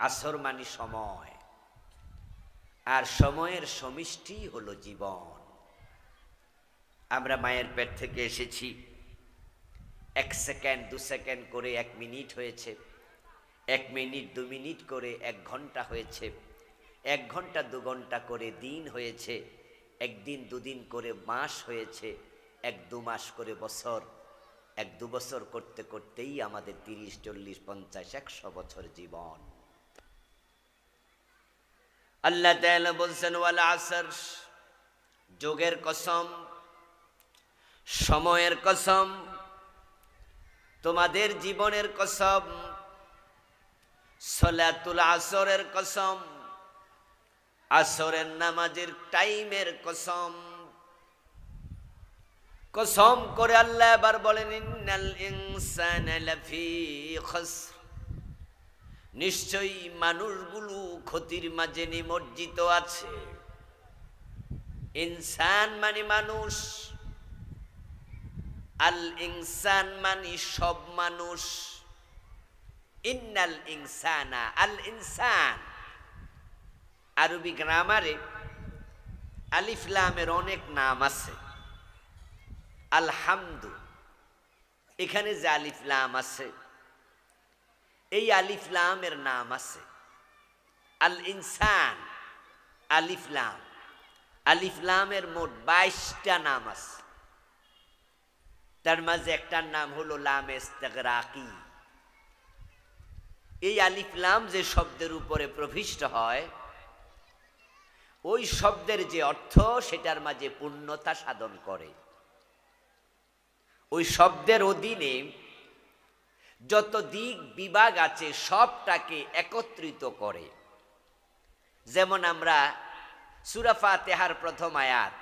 আসর মানে সময়, আর সময়ের সমষ্টি হলো জীবন। আমরা মায়ের পেট থেকে এসেছি, 1 সেকেন্ড 2 সেকেন্ড করে 1 মিনিট হয়েছে, 1 মিনিট 2 মিনিট করে 1 ঘন্টা হয়েছে, 1 ঘন্টা 2 ঘন্টা করে দিন হয়েছে, 1 দিন 2 দিন করে মাস হয়েছে, 1-2 মাস করে বছর, 1-2 বছর করতে করতেই আমাদের 30, 40, 50, 100 বছর জীবন। আল্লাহ তাআলা বলছেন ওয়াল আসর, যোগের কসম, সময়ের কসম, তোমাদের জীবনের কসম, সলাতুল আসরের কসম, আসরের নামাজের টাইমের কসম। কসম করে আল্লাহ এবার বলেন ইন্নাল ইনসানা লাফি খসর, নিশ্চয়ই মানুষগুলো ক্ষতির মাঝে নিমজ্জিত আছে। ইনসান মানে মানুষ, আল ইনসান মানে সব মানুষ। ইন্নাল ইনসানা, আল ইনসান আরবি গ্রামারে আলিফ লামের অনেক নাম আছে। আলহামদু, এখানে যে আলিফ লাম আছে, এই আলিফ লামের নাম আছে। আল ইনসান, আলিফ লাম, আলিফ লামের মোট 22টা নাম আছে। তার মাঝে একটার নাম হলো লাম ইস্তিগরাকি। এই আলিফ লাম যে শব্দের উপরে প্রবিষ্ট হয়, ওই শব্দের যে অর্থ সেটার মাঝে পূর্ণতা সাধন করে। ওই শব্দের অধীনে যত দিক বিভাগ আছে সবটাকে একত্রিত করে। যেমন আমরা সূরা ফাতিহার প্রথম আয়াত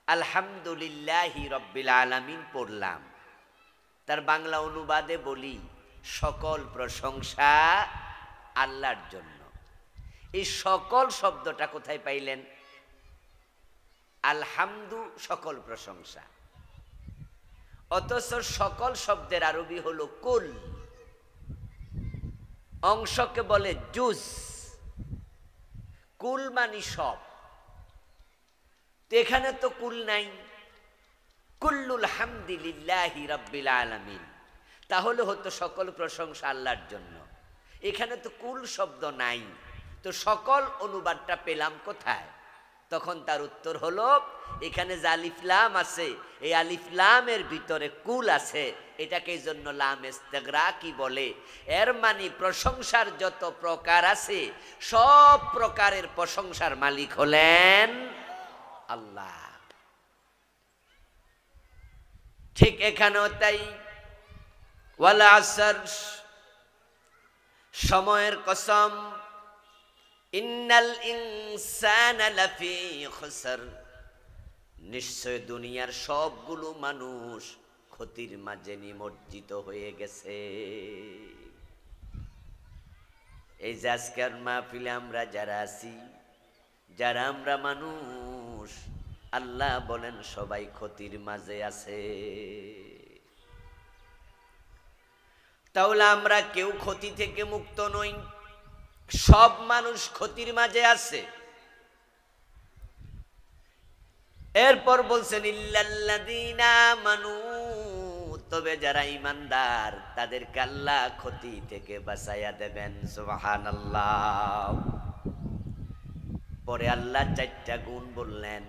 আলহামদুলিল্লাহি রাব্বিল আলামিন পড়লাম, তার বাংলা অনুবাদে বলি সকল প্রশংসা আল্লাহর জন্য। এই সকল শব্দটা কোথায় পাইলেন? আলহামদু সকল প্রশংসা, অথচ সকল শব্দের আরবি হলো কুল, অংশকে বলে জুজ। কুল মানে সব, তো এখানে তো কুল নাই, কুল্লুল হামদুলিল্লাহি রাব্বিল আলামিন, তাহলে হতো সকল প্রশংসা আল্লাহর জন্য। এখানে তো কুল শব্দ নাই, তো সকল অনুবাদটা পেলাম কোথায়? তখন তার উত্তর হলো এখানে যে আলিফ লাম আছে, এই আলিফ লামের ভিতরে কুল আছে, এটাকে এই জন্য লাম ইস্তিগরাকি বলে। এর মানে প্রশংসার যত প্রকার আছে সব প্রকারের প্রশংসার মালিক হলেন আল্লাহ। ঠিক এখানেও তাই, ওয়াল আসর, সময়ের কসম, ইন্নাল ইনসানা লাফি খসর, নিশ্চয় দুনিয়ার সবগুলো মানুষ ক্ষতির মাঝে নিমজ্জিত হয়ে গেছে। এই যে আজকের মাহফিলে আমরা যারা আছি, যারা আমরা মানুষ, আল্লাহ বলেন সবাই ক্ষতির মাঝে আছে। তাহলে আমরা কেউ ক্ষতি থেকে মুক্ত নই, সব মানুষ ক্ষতির মাঝে আছে। এরপর বলছেন ইল্লাল্লাযীনা আমানু, তবে যারা ঈমানদার তাদেরকে আল্লাহ ক্ষতি থেকে বাঁচাইয়া দেবেন। সুবহানাল্লাহ। পরে আল্লাহ 4টা গুণ বললেন,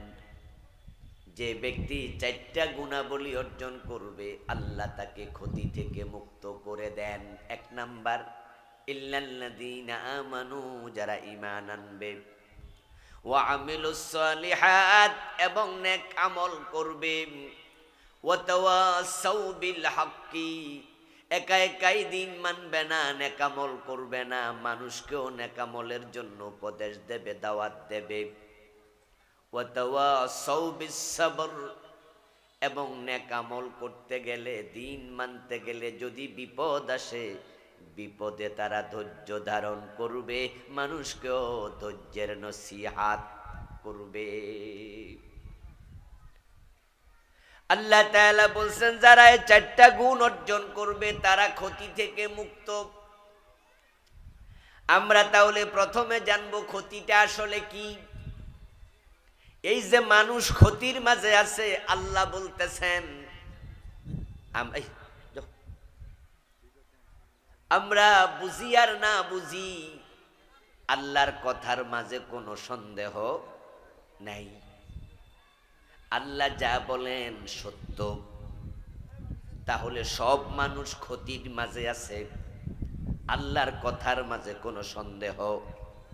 যে ব্যক্তি 4টা গুণাবলী অর্জন করবে আল্লাহ তাকে ক্ষতি থেকে মুক্ত করে দেন। 1 নাম্বার ইল্লাল্লাযীনা আমানু, যারা ঈমান আনবে, ওয়া আমিলুস সালিহাত, এবং নেক আমল করবে, ওয়া তাওয়াসাউ বিল হাক্কি, একা একাই দিন মানবে না, নেক আমল করবে না, মানুষকেও নেক আমলের জন্য উপদেশ দেবে, দাওয়াত দেবে, ওয়া তাওয়াসাউ বিস সাবর, এবং নেক আমল করতে গেলে, দিন মানতে গেলে যদি বিপদ আসে, বিপদে তারা ধৈর্য ধারণ করবে, মানুষকেও ধৈর্যের নসিহাত করবে। আল্লাহ তাআলা বলছেন যারা এই 4টা গুণ অর্জন করবে তারা ক্ষতি থেকে মুক্ত। আমরা তাহলে প্রথমে জানবো ক্ষতিটা আসলে কি। এই যে মানুষ ক্ষতির মাঝে আছে, আল্লাহ বলতেছেন আমরা বুঝি আর না বুঝি, আল্লাহর কথার মাঝে কোনো সন্দেহ নাই। আল্লাহ যা বলেন সত্য, তাহলে সব মানুষ ক্ষতির মাঝে আছে, আল্লাহর কথার মাঝে কোনো সন্দেহ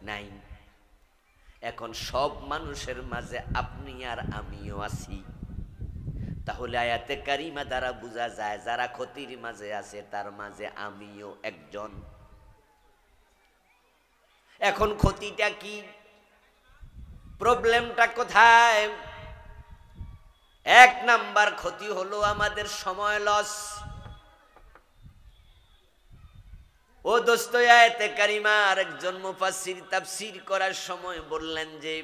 নাই। এখন সব মানুষের মাঝে আপনি আর আমিও আছি, তাহলে আয়াতে কারিমা দ্বারা বোঝা যায় যারা ক্ষতির মাঝে আছে তার মাঝে আমিও একজন। এখন ক্ষতিটা কি, প্রবলেমটা কোথায়? এক নাম্বার ক্ষতি হলো আমাদের সময় লস। ও দোস্ত, আয়াতে কারিমার একজন মুফাসসির তাফসীর করার সময় বললেন যে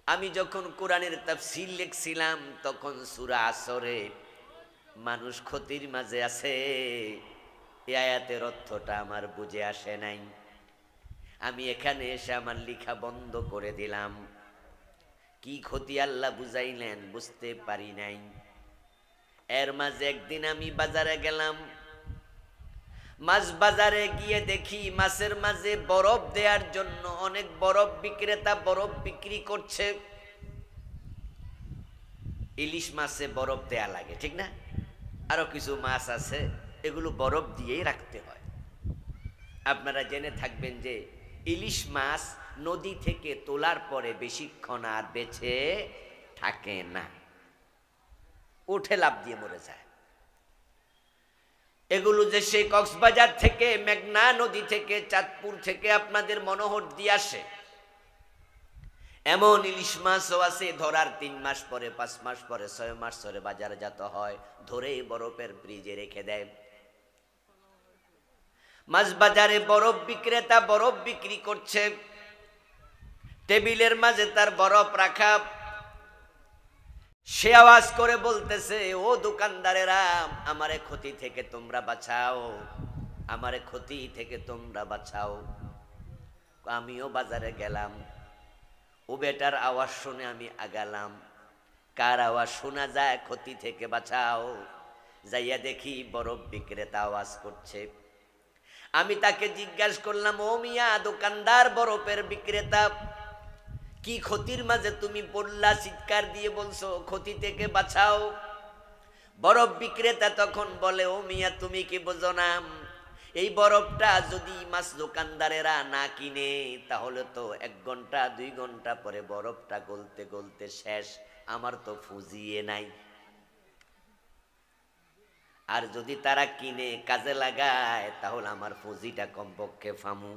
আমি যখন কোরআনের তাফসীর লিখছিলাম তখন সূরা আসরে মানুষ ক্ষতির মাঝে আছে, এই আয়াতের অর্থটা আমার বুঝে আসে নাই। আমি এখানে এসে আমার লেখা বন্ধ করে দিলাম। কি ক্ষতি আল্লাহ বুঝাইলেন বুঝতে পারি নাই। এর মাঝে একদিন আমি বাজারে গেলাম, মাছ বাজারে গিয়ে দেখি মাছের মাঝে বরফ দেওয়ার জন্য অনেক বরফ বিক্রেতা বরফ বিক্রি করছে। ইলিশ মাছে বরফ দেয়া লাগে, ঠিক না? আরো কিছু মাছ আছে, এগুলো বরফ দিয়েই রাখতে হয়। আপনারা জেনে থাকবেন যে ইলিশ মাছ নদী থেকে তোলার পরে বেশিক্ষণ আর বেঁচে থাকে না, উঠে লাফ দিয়ে মরে যায়। এগুলো যে সেই কক্সবাজার থেকে, মেঘনা নদী থেকে, চাঁদপুর থেকে আপনাদের মনোহর দিয়ে আসে। এমন ইলিশ মাছও আছে ধরার 3 মাস পরে, 5 মাস পরে, 6 মাস পরে বাজারজাত হয়, ধরে বরফের ফ্রিজে রেখে দেয়। মাছ বাজারে বরফ বিক্রেতা বরফ বিক্রি করছে, টেবিলের মাঝে তার বরফ রাখা। সে আওয়াজ করে বলতেছে, ও দোকানদারেরা, আমারে ক্ষতি থেকে তোমরা বাঁচাও, আমারে ক্ষতি থেকে তোমরা বাঁচাও। আমিও বাজারে গেলাম, ও বেটার আওয়াজ শুনে আমি আগালাম। কার আওয়াজ শোনা যায়? ক্ষতি থেকে বাঁচাও। যাইয়া দেখি বরফ বিক্রেতা আওয়াজ করছে। আমি তাকে জিজ্ঞাসা করলাম, ও মিয়া দোকানদার, বরফের বিক্রেতা, কি ক্ষতির মাঝে তুমি বললা, চিৎকার দিয়ে বলছো ক্ষতি থেকে বাঁচাও? বরফ বিক্রেতা তখন বলে, ও মিয়া তুমি কি বোঝো না, এই বরফটা যদি মাছ দোকানদারেরা না কিনে তাহলে তো 1 ঘন্টা 2 ঘন্টা পরে বরফটা গলতে গলতে শেষ, আমার তো ফুজিয়ে নাই। আর যদি তারা কিনে কাজে লাগায় তাহলে আমার পুঁজিটা কমপক্ষে ফামু।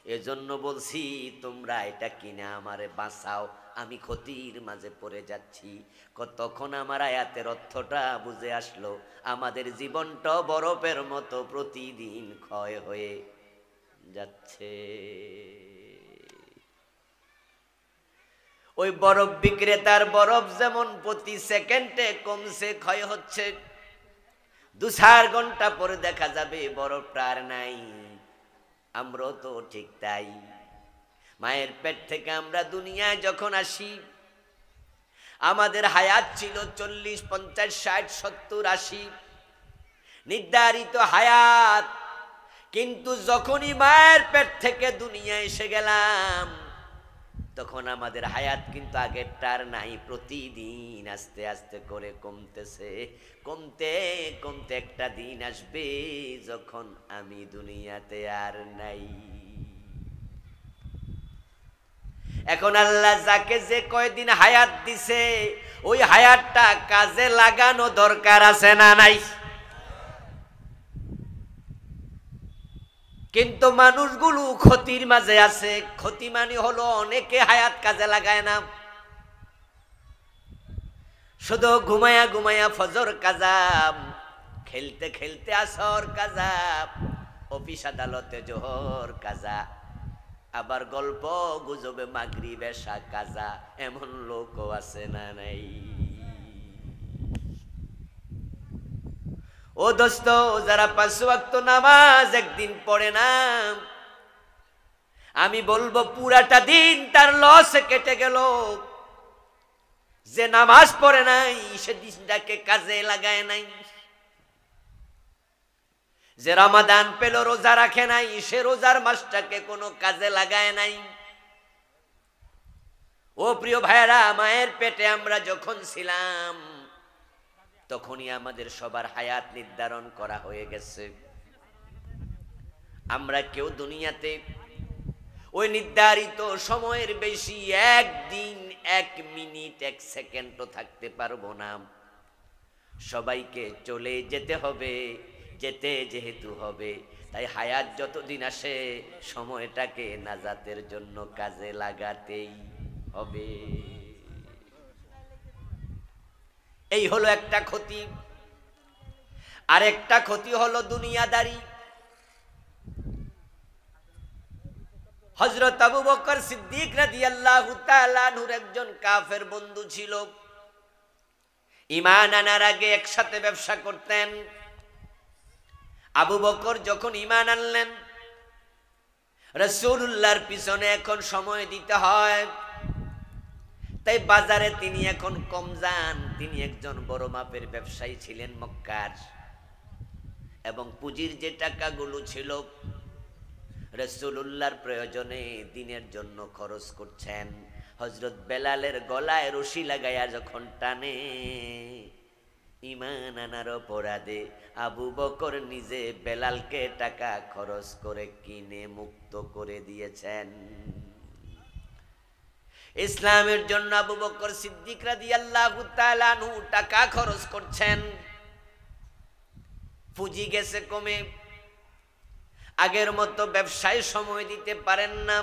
এজন্য বলছি তোমরা এটা কিনে আমারে বাঁচাও, আমি ক্ষতির মাঝে পড়ে যাচ্ছি। তখন আমার আয়াতের অর্থটা বুঝে আসলো, আমাদের জীবনটা বরফের মতো প্রতিদিন ক্ষয় হয়ে যাচ্ছে। ওই বরফ বিক্রেতার বরফ যেমন প্রতি সেকেন্ডে কমছে, ক্ষয় হচ্ছে, 2-4 ঘন্টা পরে দেখা যাবে বরফটা আর নাই। আমরাও তো ঠিক তাই। মায়ের পেট থেকে আমরা দুনিয়ায় যখন আসি, আমাদের হায়াত ছিল 40, 50, 60, 70, 80 নির্ধারিত হায়াত। কিন্তু যখনই মায়ের পেট থেকে দুনিয়ায় এসে গেলাম তখন আমাদের হায়াত কিন্তু আগেরটার নাই, প্রতিদিন আস্তে আস্তে করে কমতেছে। কমতে কমতে একটা দিন আসবে যখন আমি দুনিয়াতে আর নাই। এখন আল্লাহ যাকে যে কয়দিন হায়াত দিছে ওই হায়াতটা কাজে লাগানো দরকার আছে না নাই? কিন্তু মানুষগুলো ক্ষতির মাঝে আছে। ক্ষতি মানে হলো অনেকে হায়াত কাজে লাগায় না, শুধু ঘুমায়া ঘুমায়া ফজর কাজা, খেলতে খেলতে আসর কাজা, অফিস আদালতে জোহর কাজা, আবার গল্প গুজবে মাগরিব এশা কাজা। এমন লোকও আছে না নাই? ও দোস্ত, যারা 5 ওয়াক্ত নামাজ একদিন পড়ে না, আমি বলবো পুরাটা দিন তার লসে কেটে গেল। যে নামাজ পড়ে নাই সে দিনটাকে কাজে লাগায় নাই, যে রমাদান পেল রোজা রাখে নাই সে রোজার মাসটাকে কোনো কাজে লাগায় নাই। ও প্রিয় ভাইরা, মায়ের পেটে আমরা যখন ছিলাম তখনই আমাদের সবার হায়াত নির্ধারণ করা হয়ে গেছে। আমরা কেউ দুনিয়াতে ওই নির্ধারিত সময়ের বেশি একদিন, এক মিনিট, এক সেকেন্ডও থাকতে পারবো না। সবাইকে চলে যেতে হবে, যেতে যেহেতু হবে তাই হায়াত যতদিন আসে সময়টাকে নাজাতের জন্য কাজে লাগাতেই হবে। এই হলো একটা ক্ষতি। আরেকটা ক্ষতি হলো দুনিয়াদারি। হযরত আবু বকর সিদ্দিক রাদিয়াল্লাহু তাআলা আনহুর একজন কাফের বন্ধু ছিল। ঈমান আনার আগে একসাথে ব্যবসা করতেন। আবু বকর যখন ঈমান আনলেন, রাসূলুল্লাহর পিছনে এখন সময় দিতে হয়, তাই বাজারে তিনি এখন কম যান। তিনি একজন বড় মাপের ব্যবসায়ী ছিলেন মক্কার, এবং পুঁজির যে টাকাগুলো ছিল রাসূলুল্লাহর প্রয়োজনে দিনের জন্য খরচ করছেন। হযরত বেলালের গলায় রশি লাগাইয়া যখন টানে, ঈমান আনার অপরাধে আবু বকর নিজে বেলালকে টাকা খরচ করে কিনে মুক্ত করে দিয়েছেন। ইসলামের জন্য আবু বকর সিদ্দিক রাদিয়াল্লাহু তাআলা আনহু টাকা খরচ করছেন। পুঁজি গেছে কমে, আগের মতো ব্যবসায় সময় দিতে পারেন না।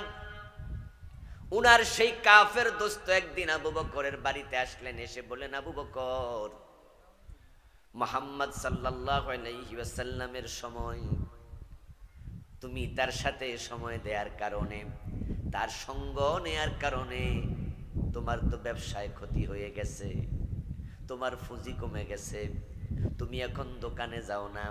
উনার সেই কাফের দোস্ত একদিন আবু বকরের বাড়িতে আসলেন, এসে বলেন, আবু বকর, মুহাম্মদ সাল্লাল্লাহু আলাইহি ওয়াসাল্লামের সময় তুমি তার সাথে সময় দেওয়ার কারণে, তার সঙ্গ নেয়ার কারণে তোমার তো ব্যবসায় ক্ষতি হয়ে গেছে, তোমার পুঁজি কমে গেছে, তুমি এখন দোকানে যাও না,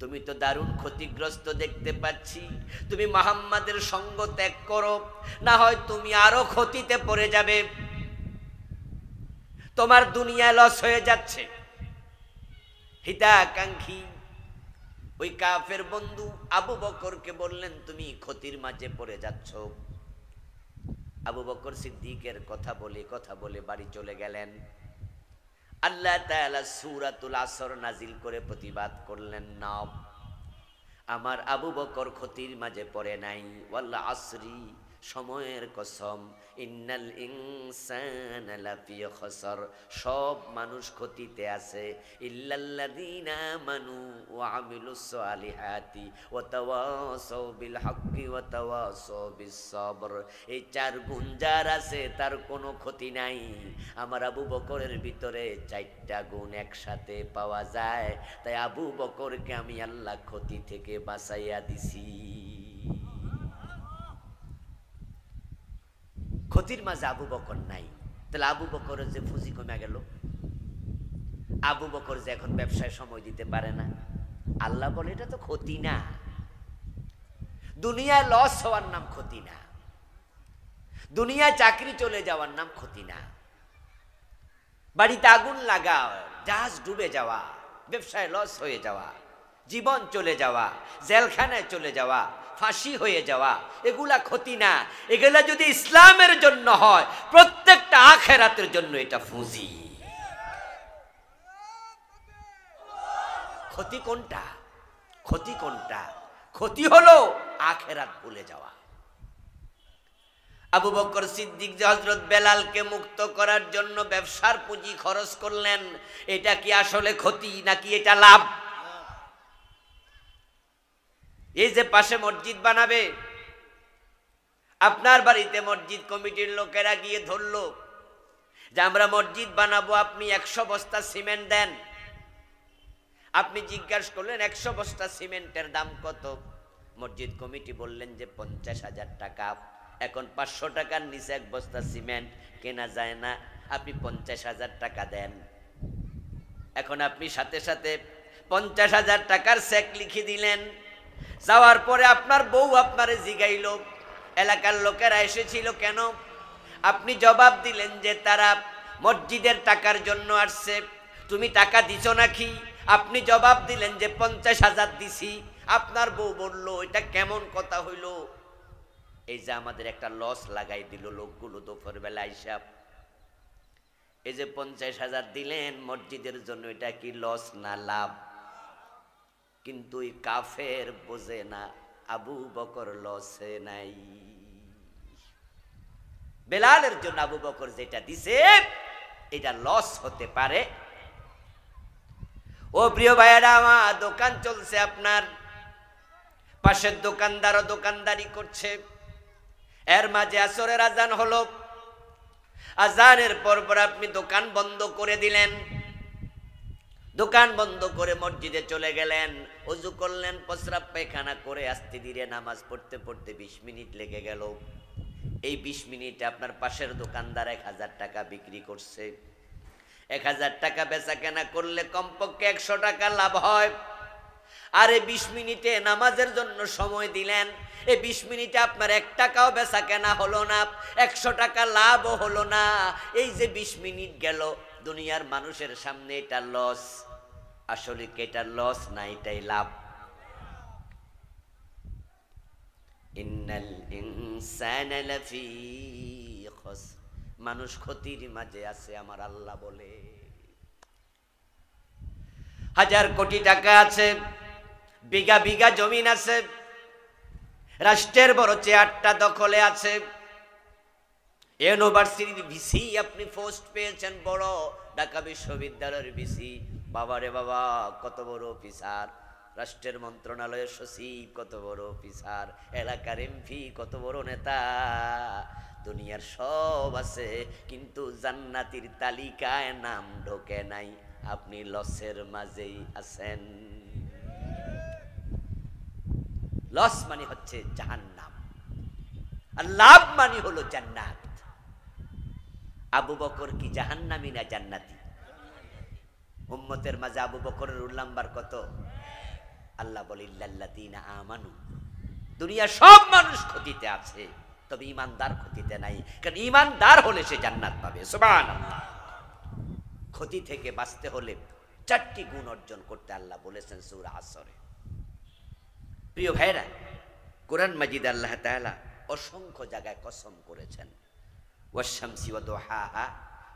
তুমি তো দারুণ ক্ষতিগ্রস্ত দেখতে পাচ্ছি, তুমি মুহাম্মাদের সঙ্গ ত্যাগ করো, না হয় তুমি আরো ক্ষতিতে পড়ে যাবে, তোমার দুনিয়া লস হয়ে যাচ্ছে। হিতাকাঙ্ক্ষী ওই কাফের বন্ধু আবু বকরকে বললেন, তুমি ক্ষতির মাঝে পড়ে যাচ্ছ। আবু বকর সিদ্দিকের কথা বলে বাড়ি চলে গেলেন। আল্লাহ তাআলা সূরাতুল আসর নাজিল করে প্রতিবাদ করলেন, না, আমার আবু বকর ক্ষতির মাঝে পড়ে নাই। ওয়াল আসরি, সময়ের কসম, ইন্নাল ইনসানা লাফি খসর, সব মানুষ ক্ষতিতে আছে, ইল্লাল্লাযীনা আমানু ওয়া আমিলুস সালিহাতি ওয়া তাওয়াসাউ বিল হাক্কি ওয়া তাওয়াসাউ বিস সবর। এই চার গুণ যার আছে তার কোনো ক্ষতি নাই। আমার আবু বকরের ভিতরে চারটা গুণ একসাথে পাওয়া যায়, তাই আবু বকরকে আমি আল্লাহ ক্ষতি থেকে বাঁচাইয়া দিছি। ক্ষতির মাঝে আবু বকর নাই, তাহলে আবু বকরের যে পুঁজি কমে গেল, আবু বকর যে এখন ব্যবসায় সময় দিতে পারে না, আল্লাহ বলে এটা তো ক্ষতি না। দুনিয়ায় লস হওয়ার নাম ক্ষতি না, দুনিয়ায় চাকরি চলে যাওয়ার নাম ক্ষতি না, বাড়িতে আগুন লাগা, জাহাজ ডুবে যাওয়া, ব্যবসায় লস হয়ে যাওয়া, জীবন চলে যাওয়া, জেলখানায় চলে যাওয়া, ফাঁসি হয়ে যাওয়া, এগুলা ক্ষতি না। এগুলা যদি ইসলামের জন্য হয়, প্রত্যেকটা আখিরাতের জন্য এটা পুঁজি। ক্ষতি কোনটা? ক্ষতি কোনটা? ক্ষতি হলো আখিরাত ভুলে যাওয়া। আবু বকর সিদ্দিক যে হযরত বেলালকে মুক্ত করার জন্য ব্যবসার পুঁজি খরচ করলেন, এটা কি আসলে ক্ষতি নাকি এটা লাভ? এই যে পাশে মসজিদ বানাবে, আপনার বাড়িতে মসজিদ কমিটির লোকেরা গিয়ে ধরলো যে আমরা মসজিদ বানাবো, আপনি 100 বস্তা সিমেন্ট দেন। আপনি জিজ্ঞাসা করলেন 100 বস্তা সিমেন্টের দাম কত? মসজিদ কমিটি বললেন যে 50,000 টাকা। এখন 500 টাকার নিচে এক বস্তা সিমেন্ট কেনা যায় না, আপনি 50,000 টাকা দেন। এখন আপনি সাথে সাথে 50,000 টাকার চেক লিখে দিলেন। যাওয়ার পরে আপনার বউ আপনারে জিগাইল, এলাকার লোকেরা এসেছিল কেন? আপনি জবাব দিলেন যে তারা মসজিদের টাকার জন্য আসছে। তুমি টাকা দিছো নাকি? আপনি জবাব দিলেন যে 50,000 দিছি। আপনার বউ বলল এটা কেমন কথা হইল? এই যে আমাদের একটা লস লাগাই দিল লোকগুলো দুপুর বেলা হিসাব। এই যে 50,000 দিলেন মসজিদের জন্য, এটা কি লস না লাভ? কিন্তু ওই কাফের বোঝে না, আবু বকর লসে নাই। বেলালের জন্য আবু বকর যেটা দিছে এটা লস হতে পারে। ও প্রিয় ভাইয়েরা, আমার দোকান চলছে, আপনার পাশের দোকানদারও দোকানদারি করছে, এর মাঝে আসরের আজান হলো। আজানের পর আপনি দোকান বন্ধ করে দিলেন। দোকান বন্ধ করে মসজিদে চলে গেলেন, ওযু করলেন, প্রস্রাব পায়খানা করে আস্তে ধীরে নামাজ পড়তে পড়তে 20 মিনিট লেগে গেল। এই 20 মিনিটে আপনার পাশের দোকানদার 1000 টাকা বিক্রি করছে। 1000 টাকা বেচা কেনা করলে কমপক্ষে 100 টাকা লাভ হয়। আর এই 20 মিনিটে নামাজের জন্য সময় দিলেন, এই 20 মিনিটে আপনার 1 টাকাও বেচা কেনা হলো না, 100 টাকা লাভও হলো না। এই যে 20 মিনিট গেল দুনিয়ার মানুষের সামনে, এটা লস। আসলে কি এটা লস না এটাই লাভ? ইন্নাল ইনসানা লাফি খুসর, মানুষ ক্ষতির মাঝে আছে আমার আল্লাহ বলে। 1000 কোটি টাকা আছে, বিঘা বিঘা জমিন আছে, রাষ্ট্রের বড় চেয়ারটা দখলে আছে, ইউনিভার্সিটির ভিসি আপনি পোস্ট পেয়েছেন, বড় ঢাকা বিশ্ববিদ্যালয়ের ভিসি। বাবারে বাবা, কত বড় অফিসার! রাষ্ট্রের মন্ত্রণালয়ের সচিব কত বড় অফিসার, এলাকার এমপি কত বড় নেতা। দুনিয়ার সব আছে, কিন্তু জান্নাতীর তালিকায় নাম ঢোকে নাই। আপনি লসের মাঝেই আছেন। লস মানে হচ্ছে জাহান্নাম, আর লাভ মানে হলো জান্নাত। আবু বকর কি জাহান্নামী না জান্নাতি? উম্মতের মাঝে আবু বকরের রোল নাম্বার কত? আল্লাহ বলে ইল্লাল্লাযীনা আমানু। দুনিয়ার সব মানুষ ক্ষতিতে আছে, তবে ঈমানদার ক্ষতিতে নাই, কারণ ঈমানদার হলে সে জান্নাত পাবে। সুবহানাল্লাহ। ক্ষতি থেকে বাঁচতে হলে 4টি গুণ অর্জন করতে আল্লাহ বলেছেন সূরা আসরে। প্রিয় ভাইরা, কোরআন মাজিদ আল্লাহ তাআলা অসংখ্য জায়গায় কসম করেছেন। ওয়াশ শামসি ওয়া দুহাহা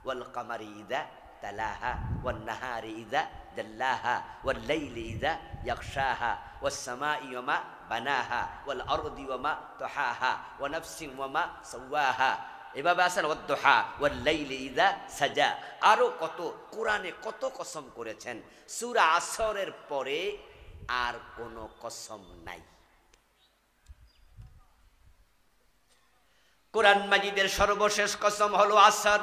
ওয়াল কামারি ইযা তালাহা ওয়ান নাহারি ইযা জাল্লাহা ওয়াল লাইলি ইযা ইয়াগশাহা ওয়াস সামাই ওয়া মা বানাহা ওয়াল আরদি ওয়া মা তাহাহা ওয়া নাফসিন ওয়া মা সাওয়াহা। এভাবে আসেন ওয়াদ দুহা ওয়াল লাইলি ইযা সাজা। আরো কত কোরআনে কত কসম করেছেন। সূরা আসরের পরে আর কোনো কসম নাই। কোরআন মাজিদের সর্বশেষ কসম হলো আসর।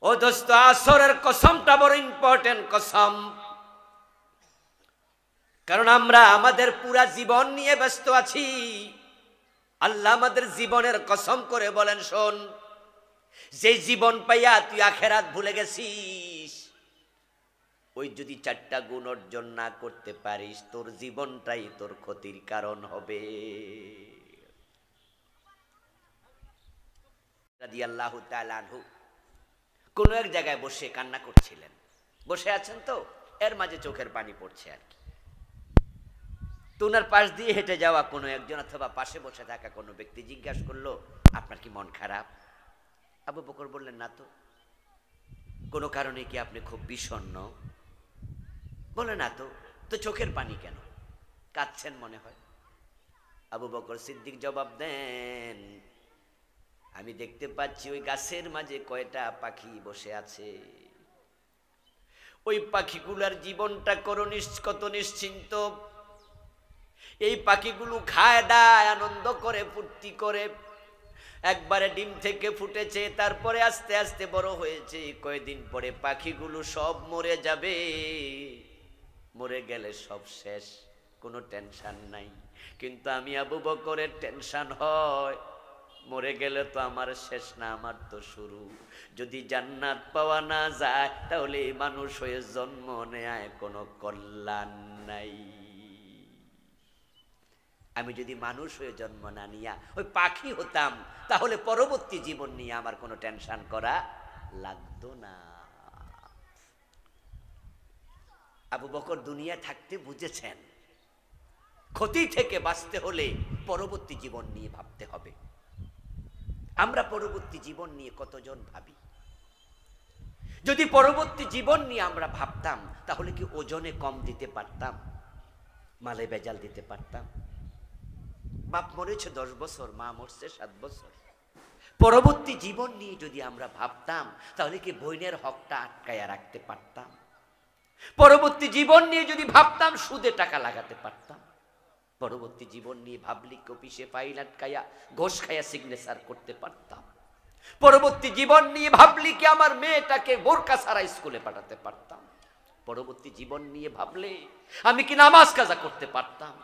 ও দোস্ত, আসরের কসমটা বড় ইম্পর্টেন্ট কসম, কারণ আমরা আমাদের পুরা জীবন নিয়ে ব্যস্ত আছি। আল্লাহ আমাদের জীবনের কসম করে বলেন, শোন, যে জীবন পাইয়া তুই আখিরাত ভুলে গেছিস, ওই যদি 4টা গুণ অর্জন না করতে পারিস, তোর জীবনটাই তোর ক্ষতির কারণ হবে। রাদিয়াল্লাহু তাআলা আনহু কোন এক জায়গায় বসে কান্না করছিলেন। বসে আছেন তো, এর মাঝে চোখের পানি পড়ছে আর কি। তো ওনার পাশ দিয়ে হেঁটে যাওয়া কোনো একজন অথবা পাশে বসে থাকা কোনো ব্যক্তি জিজ্ঞাসা করলো, আপনার কি মন খারাপ? আবু বকর বললেন, না তো। কোনো কারণে কি আপনি খুব বিষণ্ণ? বলে, না তো। তো চোখের পানি কেন? কাঁদছেন মনে হয়। আবু বকর সিদ্দিক জবাব দেন, আমি দেখতে পাচ্ছি ওই গাছের মাঝে কয়টা পাখি বসে আছে। ওই পাখিগুলোর জীবনটা কত নিশ্চিন্ত। এই পাখিগুলো খায় দায়, আনন্দ করে, ফুর্তি করে। একবারে ডিম থেকে ফুটেছে, তারপরে আস্তে আস্তে বড় হয়েছে। কয়েকদিন পরে পাখিগুলো সব মরে যাবে। মরে গেলে সব শেষ, কোনো টেনশন নাই। কিন্তু আমি আবু বকরের টেনশন হয়, মরে গেলে তো আমার শেষ না, আমার তো শুরু। যদি জান্নাত পাওয়া না যায়, তাহলে মানুষ হয়ে জন্ম নেয় কোনো কল্যাণ নাই। আমি যদি মানুষ হয়ে জন্ম না নিয়া ওই পাখি হতাম, তাহলে পরবর্তী জীবন নিয়ে আমার কোনো টেনশন করা লাগতো না। আবু বকর দুনিয়া থাকতে বুঝেছেন ক্ষতি থেকে বাঁচতে হলে পরবর্তী জীবন নিয়ে ভাবতে হবে। আমরা পরবর্তী জীবন নিয়ে কতজন ভাবি? যদি পরবর্তী জীবন নিয়ে আমরা ভাবতাম, তাহলে কি ওজনে কম দিতে পারতাম? মালে ভেজাল দিতে পারতাম? বাপ মরেছে 10 বছর, মা মরছে 7 বছর। পরবর্তী জীবন নিয়ে যদি আমরা ভাবতাম, তাহলে কি বইনের হকটা আটকায়া রাখতে পারতাম? পরবর্তী জীবন নিয়ে যদি ভাবতাম, সুদে টাকা লাগাতে পারতাম? পরবর্তী জীবন নিয়ে ভাবলি অফিসে ফাইল আটকায়া ঘোষ খায়া সিগনেচার করতে পারতাম? পরবর্তী জীবন নিয়ে ভাবলি কি আমার মেয়েটাকে বোরকা ছাড়া স্কুলে পাঠাতে পারতাম? পরবর্তী জীবন নিয়ে ভাবলে আমি কি নামাজ কাজা করতে পারতাম?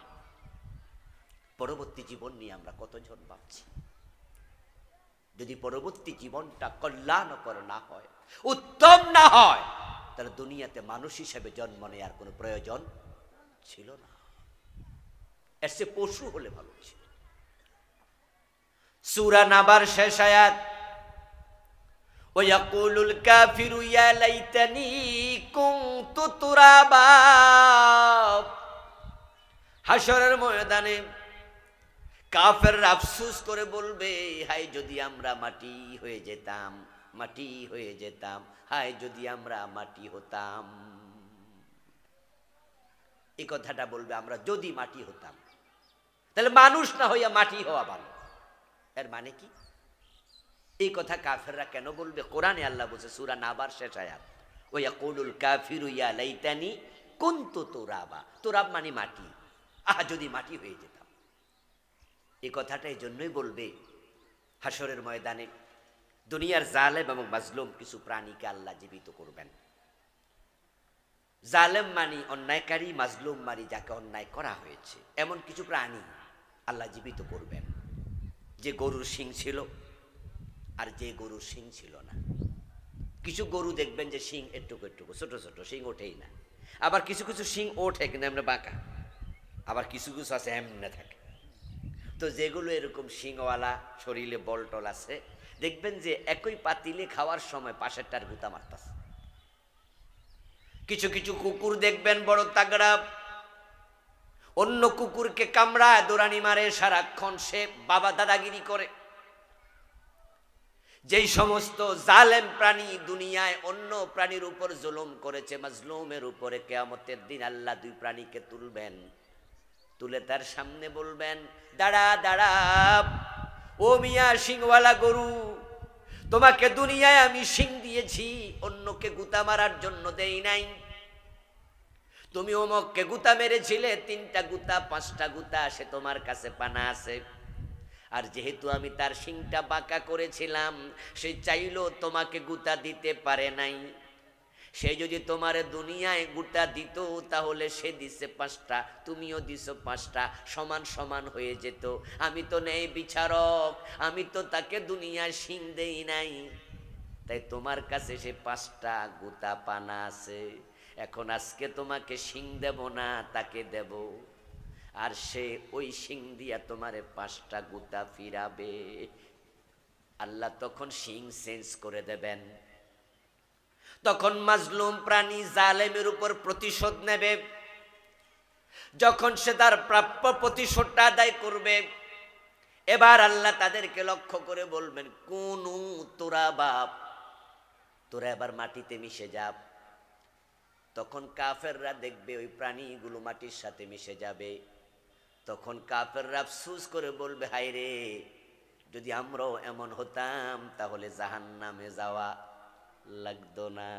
পরবর্তী জীবন নিয়ে আমরা কতজন ভাবছি? যদি পরবর্তী জীবনটা কল্যাণকর না হয়, উত্তম না হয়, তাহলে দুনিয়াতে মানুষ হিসেবে জন্ম নেওয়ার কোনো প্রয়োজন ছিল না। এর চেয়ে পশু হলে ভালো ছিল। সূরা নাবার শেষ আয়াত, ওয়ায়াকুলুল কাফিরু ইয়া লাইতানি কুনতু তুরাবা। হাশরের ময়দানে কাফেররা আফসোস করে বলবে, হায় যদি আমরা মাটি হয়ে যেতাম, মাটি হয়ে যেতাম, হায় যদি আমরা মাটি হতাম। এই কথাটা বলবে, আমরা যদি মাটি হতাম। তাহলে মানুষ না হইয়া মাটি হওয়া ভালো। এর মানে কি? এই কথা কাফেররা কেন বলবে? কোরআনে আল্লাহ বলছে, সূরা নাবার শেষ আয়াত, ওয়ায়াকুলুল কাফিরু ইয়া লাইতানি কুনতু তুরাবা। তুরাব মানে মাটি, আহা যদি মাটি হয়ে যেতাম। এই কথাটা এই জন্যই বলবে, হাশরের ময়দানে দুনিয়ার জালেম এবং মাজলুম কিছু প্রাণীকে আল্লাহ জীবিত করবেন। জালেম মানি অন্যায়কারী, মাজলুম মানি যাকে অন্যায় করা হয়েছে। এমন কিছু প্রাণী আল্লাহ জীবিত করবেন, যে গরুর শিং ছিল আর যে গরুর শিং ছিল না। কিছু গরু দেখবেন যে শিং একটুকু একটুকু ছোট ছোট, শিং ওঠেই না। আবার কিছু কিছু শিং ওঠে কিন্তু এমনি বাঁকা, আবার কিছু কিছু আছে এমনে থাকে। তো যেগুলো এরকম শিংওয়ালা, শরীরে বলটল আছে, দেখবেন যে একই পাতিলে খাওয়ার সময় পাশেরটার গুতা মারতাছে। কিছু কিছু কুকুর দেখবেন বড় তাগড়া, অন্য কুকুরকে কামড়ায় দৌড়ানি মারে, সারাক্ষণ সে বাবা দাদাগিরি করে। যেই সমস্ত জালেম প্রাণী দুনিয়ায় অন্য প্রাণীর উপর জুলুম করেছে, মাজলুমের উপরে কিয়ামতের দিন আল্লাহ দুই প্রাণীকে তুলবেন, তুলে তার সামনে বলবেন, দাঁড়া দাঁড়া ও মিয়া শিংওয়ালা গরু, তোমাকে দুনিয়ায় আমি শিং দিয়েছি, অন্যকে গুতা মারার জন্য দেই নাই। তুমি অমুককে গুতা মেরেছিলে, 3টা গুতা 5টা গুতা সে তোমার কাছে পানা আছে। আর যেহেতু আমি তার শিংটা বাঁকা করেছিলাম, সে চাইলেও তোমাকে গুতা দিতে পারে নাই। সে যদি তোমার দুনিয়ায় গুতা দিত, তাহলে সে দিছে 5টা, তুমিও দিছো 5টা, সমান সমান হয়ে যেত। আমি তো নেই বিচারক, আমি তো তাকে দুনিয়ায় শিং দেই নাই, তাই তোমার কাছে সে 5টা গুতা পানা আছে। এখন আজকে তোমাকে শিং দেব না, তাকে দেব, আর সে ওই শিং দিয়া তোমারে 5টা গুতা ফিরাবে। আল্লাহ তখন শিং চেঞ্জ করে দেবেন। তখন মাজলুম প্রাণী জালেমের উপর প্রতিশোধ নেবে। যখন সে তার প্রাপ্য প্রতিশোধটা আদায় করবে, এবার আল্লাহ তাদেরকে লক্ষ্য করে বলবেন, কুনু তুরাবা, তোরা এবার মাটিতে মিশে যা। তখন কাফেররা দেখবে ওই প্রাণীগুলো মাটির সাথে মিশে যাবে। তখন কাফেররা আফসোস করে বলবে, হায় রে, যদি আমরাও এমন হতাম তাহলে জাহান্নামে যাওয়া লাগতো না।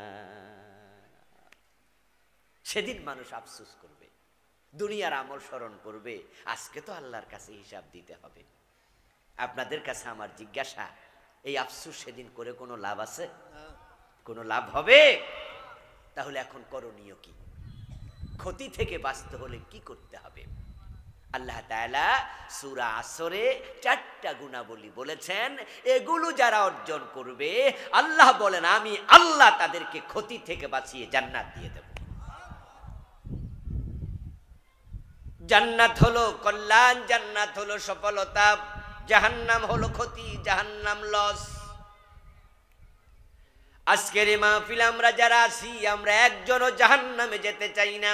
সেদিন মানুষ আফসোস করবে, দুনিয়ার আমল স্মরণ করবে, আজকে তো আল্লাহর কাছে হিসাব দিতে হবে। আপনাদের কাছে আমার জিজ্ঞাসা, এই আফসোস সেদিন করে কোনো লাভ আছে? কোনো লাভ হবে? তাহলে এখন করণীয় কি? ক্ষতি থেকে বাঁচতে হলে কি করতে হবে? আল্লাহ তাআলা সূরা আসরে 4টা গুণাবলী বলেছেন, এগুলো যারা অর্জন করবে, আল্লাহ বলেন আমি আল্লাহ তাদেরকে ক্ষতি থেকে বাঁচিয়ে জান্নাত দিয়ে দেব। জান্নাত হলো কল্যাণ, জান্নাত হলো সফলতা, জাহান্নাম হলো ক্ষতি, জাহান্নাম লস। আজকের এই মাহফিলে আমরা যারা আছি, আমরা একজনও জাহান্নামে যেতে চাই না।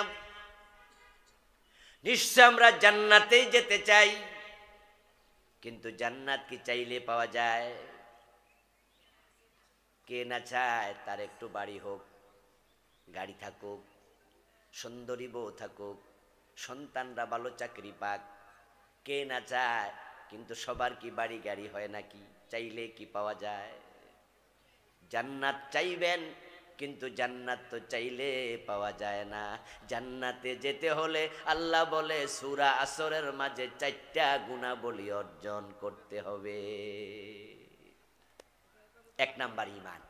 নিশ্চয় আমরা জান্নাতেই যেতে চাই। কিন্তু জান্নাত কি চাইলে পাওয়া যায়? কে না চায় তার একটু বাড়ি হোক, গাড়ি থাকুক, সুন্দরী বউ থাকুক, সন্তানরা ভালো চাকরি পাক? কে না চায়? কিন্তু সবার কি বাড়ি গাড়ি হয় নাকি? চাইলে কি পাওয়া যায়? জান্নাত চাইবেন, কিন্তু জান্নাত তো চাইলে পাওয়া যায় না। জান্নাতে যেতে হলে আল্লাহ বলে সূরা আসরের মাঝে 4টা গুণাবলী অর্জন করতে হবে। 1 নাম্বার ঈমান।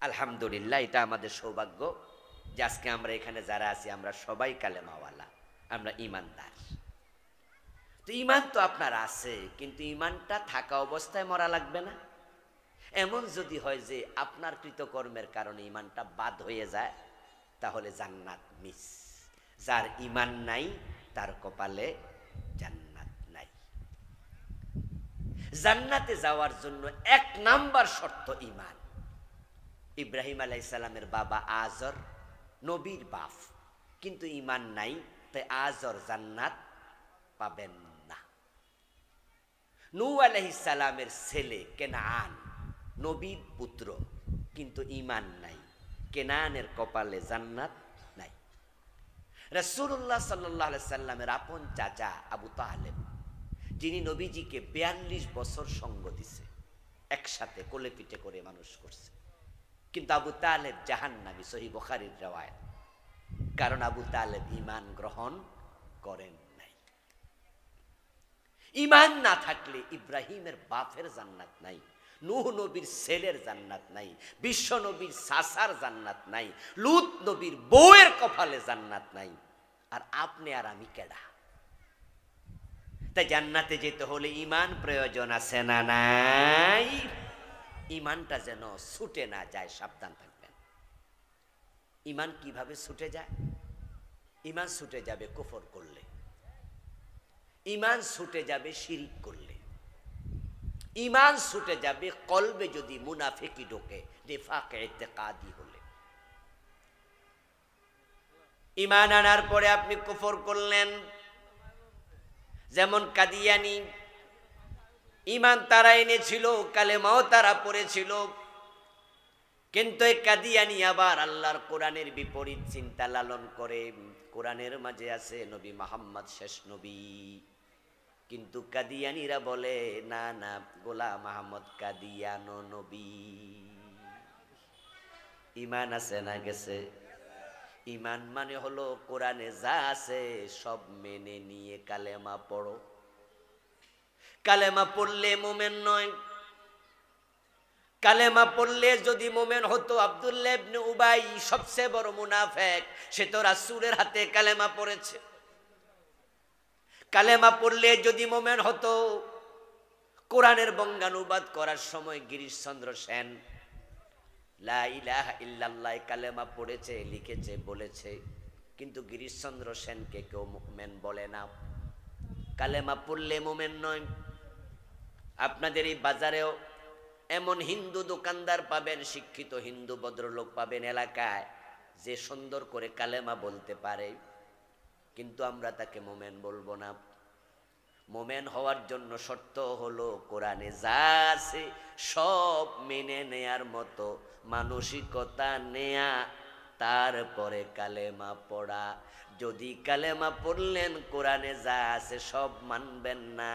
আলহামদুলিল্লাহ, এটা আমাদের সৌভাগ্য যে আজকে আমরা এখানে যারা আছি আমরা সবাই কালেমাওয়ালা, আমরা ঈমানদার। তো ঈমান তো আপনার আছে, কিন্তু ঈমানটা থাকা অবস্থায় মরা লাগবে না। এমন যদি হয় যে আপনার কৃতকর্মের কারণে ঈমানটা বাদ হয়ে যায়, তাহলে জান্নাত মিস। যার ঈমান নাই তার কপালে জান্নাত নাই। জান্নাতে যাওয়ার জন্য 1 নাম্বার শর্ত ঈমান। ইব্রাহিম আলাইহিস সালামের বাবা আজর নবীর বাপ, কিন্তু ঈমান নাই, তাই আজর জান্নাত পাবেন না। নূহ আলাইহিস সালামের ছেলে কেনান নবীর পুত্র, কিন্তু ঈমান নাই, কেনানের কপালে জান্নাত নাই। রাসূলুল্লাহ সাল্লাল্লাহু আলাইহি সাল্লামের আপন চাচা আবু তালেব, যিনি নবীজিকে 42 বছর সঙ্গ দিছে, একসাথে কোলে পিঠে করে মানুষ করছে, কিন্তু আবু তালেব জাহান্নামী, সহিহ বুখারীর riwayat। কারণ আবু তালেব ঈমান গ্রহণ করেন নাই। ঈমান না থাকলে ইব্রাহিমের বাপের জান্নাত নাই, নূহ নবীর ছেলের জান্নাত নাই, বিশ্ব নবীর সাসার জান্নাত নাই, লূত নবীর বউয়ের কপালে জান্নাত নাই। আর আপনি আর আমি কেডা? তাই জান্নাতে যেতে হলে ঈমান প্রয়োজন আছে না নাই? ঈমানটা যেন ছুটে না যায়, সাবধান থাকবেন। ঈমান কিভাবে ছুটে যায়? ঈমান ছুটে যাবে কুফর করলে, ঈমান ছুটে যাবে শিরিক করলে, ঈমান ছুটে যাবে কলবে যদি মুনাফিকি ঢোকে, নিফাক ইতিকাদি হলে। ঈমান আনার পরে আপনি কুফর করলেন, যেমন কাদিয়ানি। ঈমান তারা এনেছিল, কালেমাও তারা পড়েছিল, কিন্তু এই কাদিয়ানি আবার আল্লাহর কোরআনের বিপরীত চিন্তা লালন করে। কোরআনের মাঝে আছে নবী মুহাম্মদ শেষ নবী, কিন্তু কাদিয়ানিরা বলে না না, গোলাম আহমদ কাদিয়ানো নবী। ঈমান আছে না গেছে? ঈমান মানে হলো কোরআনে যা আছে সব মেনে নিয়ে কালেমা পড়ো। কালেমা পড়লে মোমেন নয়। কালেমা পড়লে যদি মোমেন হতো, আব্দুল্লাহ ইবনে উবাই সবচেয়ে বড় মুনাফিক, সে তো রাসূলের হাতে কালেমা পড়েছে। কালেমা পড়লে যদি মোমেন হতো, কোরআনের বঙ্গানুবাদ করার সময় গিরিশচন্দ্র সেন লা ইলাহা ইল্লাল্লাহ কালেমা পড়েছে, লিখেছে, বলেছে, কিন্তু গিরিশচন্দ্র সেনকে কেউ মুমিন বলে না। কালেমা পড়লে মুমিন নয়। আপনাদের এই বাজারেও এমন হিন্দু দোকানদার পাবেন, শিক্ষিত হিন্দু ভদ্রলোক পাবেন এলাকায়, যে সুন্দর করে কালেমা বলতে পারে, কিন্তু আমরা তাকে মুমিন বলবো না। মুমিন হওয়ার জন্য শর্ত হলো কোরআনে যা আছে সব মেনে নেয়ার মতো মানসিকতা নেয়া, তারপরে কালেমা পড়া। যদি কালেমা পড়লেন কোরআনে যা আছে সব মানবেন না,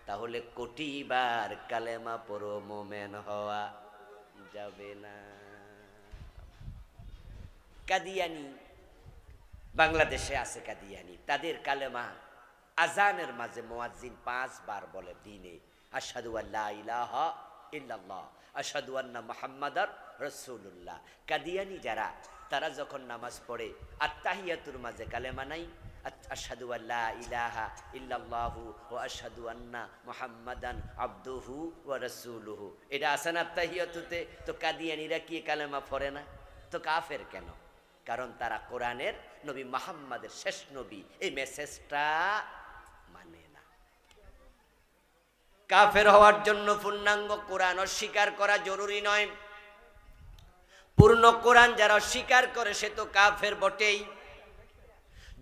তাহলে কোটিবার কালেমা পড়ো, মুমিন হওয়া যাবে না। কাদিয়ানি, বাংলাদেশে আছে কাদিয়ানি, তাদের কালেমা আজানের মাঝে মুয়াজ্জিন 5 বার বলে দিনে, আশহাদু আল্লা ইলাহা ইল্লাল্লাহ, আশহাদু আন্না মুহাম্মাদার রাসূলুল্লাহ। কাদিয়ানি যারা, তারা যখন নামাজ পড়ে আত্তাহিয়াতুর মাঝে কালেমা নাই, আশহাদু আল্লা ইলাহা ইল্লাল্লাহু ওয়া আশহাদু আন্না মুহাম্মাদান আবদুহু ওয়া রাসূলুহু, এটা আছে না আত্তাহিয়াতুতে। তো কাদিয়ানিরা কি কালেমা পড়ে না? তো কাফের কেন? কারণ তারা কোরআনের নবী মুহাম্মাদের শেষ নবী, এই মেসেজটা মানে না। কাফের হওয়ার জন্য পূর্ণাঙ্গ কোরআন অস্বীকার করা জরুরি নয়। পূর্ণ কোরআন যারা অস্বীকার করে সে তো কাফের বটেই।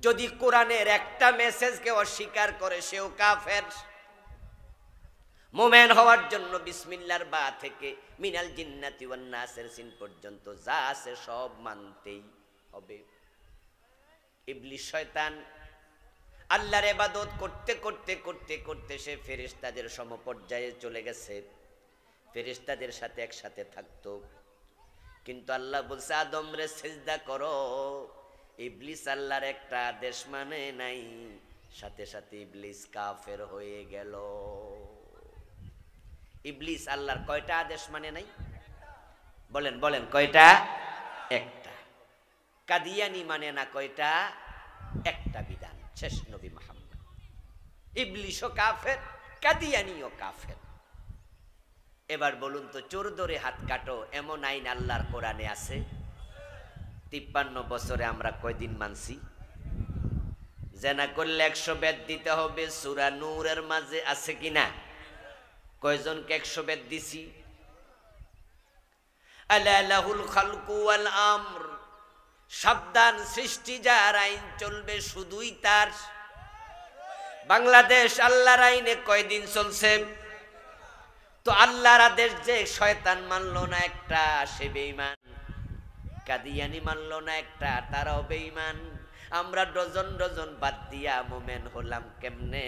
যদি কোরআনের একটা মেসেজকে অস্বীকার করে সেও কাফের। মুমিন হওয়ার জন্য বিসমিল্লাহর বা থেকে মিনাল জিন্নাতি ওয়ান নাসের সিন পর্যন্ত যা আছে সব মানতেই হবে। ইবলিস শয়তান আল্লাহর ইবাদত করতে করতে করতে করতে সে ফেরেশতাদের সমপর্যায়ে চলে গেছে, ফেরেশতাদের সাথে একসাথে থাকতো। কিন্তু আল্লাহ বলছে আদম রে সিজদা করো, ইবলিস আল্লাহর একটা আদেশ মানে নাই, সাথে সাথে ইবলিস কাফের হয়ে গেল। ইবলিস আল্লাহর কয়টা আদেশ মানে নাই? বলেন বলেন কয়টা? একটা। কাদিয়ানি মানে না কয়টা? একটা বিধান, শেষ নবী মুহাম্মদ। ইবলিসও কাফের, কাদিয়ানিও কাফের। এবার বলুন তো, চোর ধরে হাত কাটো এমন আইন আল্লাহর কোরআনে আছে? 53 বছরে আমরা কয়দিন মানছি? জেনা করলে 100 বেত দিতে হবে, সূরা নূরের মাঝে আছে কিনা? কয়জনকে 100 বেত দিছি? আলা লাহুল খালকু ওয়াল আমর, সাবধান, সৃষ্টি যার, আইন চলবে শুধুই তার। বাংলাদেশ আল্লাহর আইনে কয়দিন চলছে? তো আল্লাহর আদেশ যে শয়তান মানলো না একটা, সে বেঈমান। কাদিয়ানি মানলো না একটা, তারাও বেঈমান। আমরা ডজন ডজন বাদ দিয়া মুমিন হলাম কেমনে?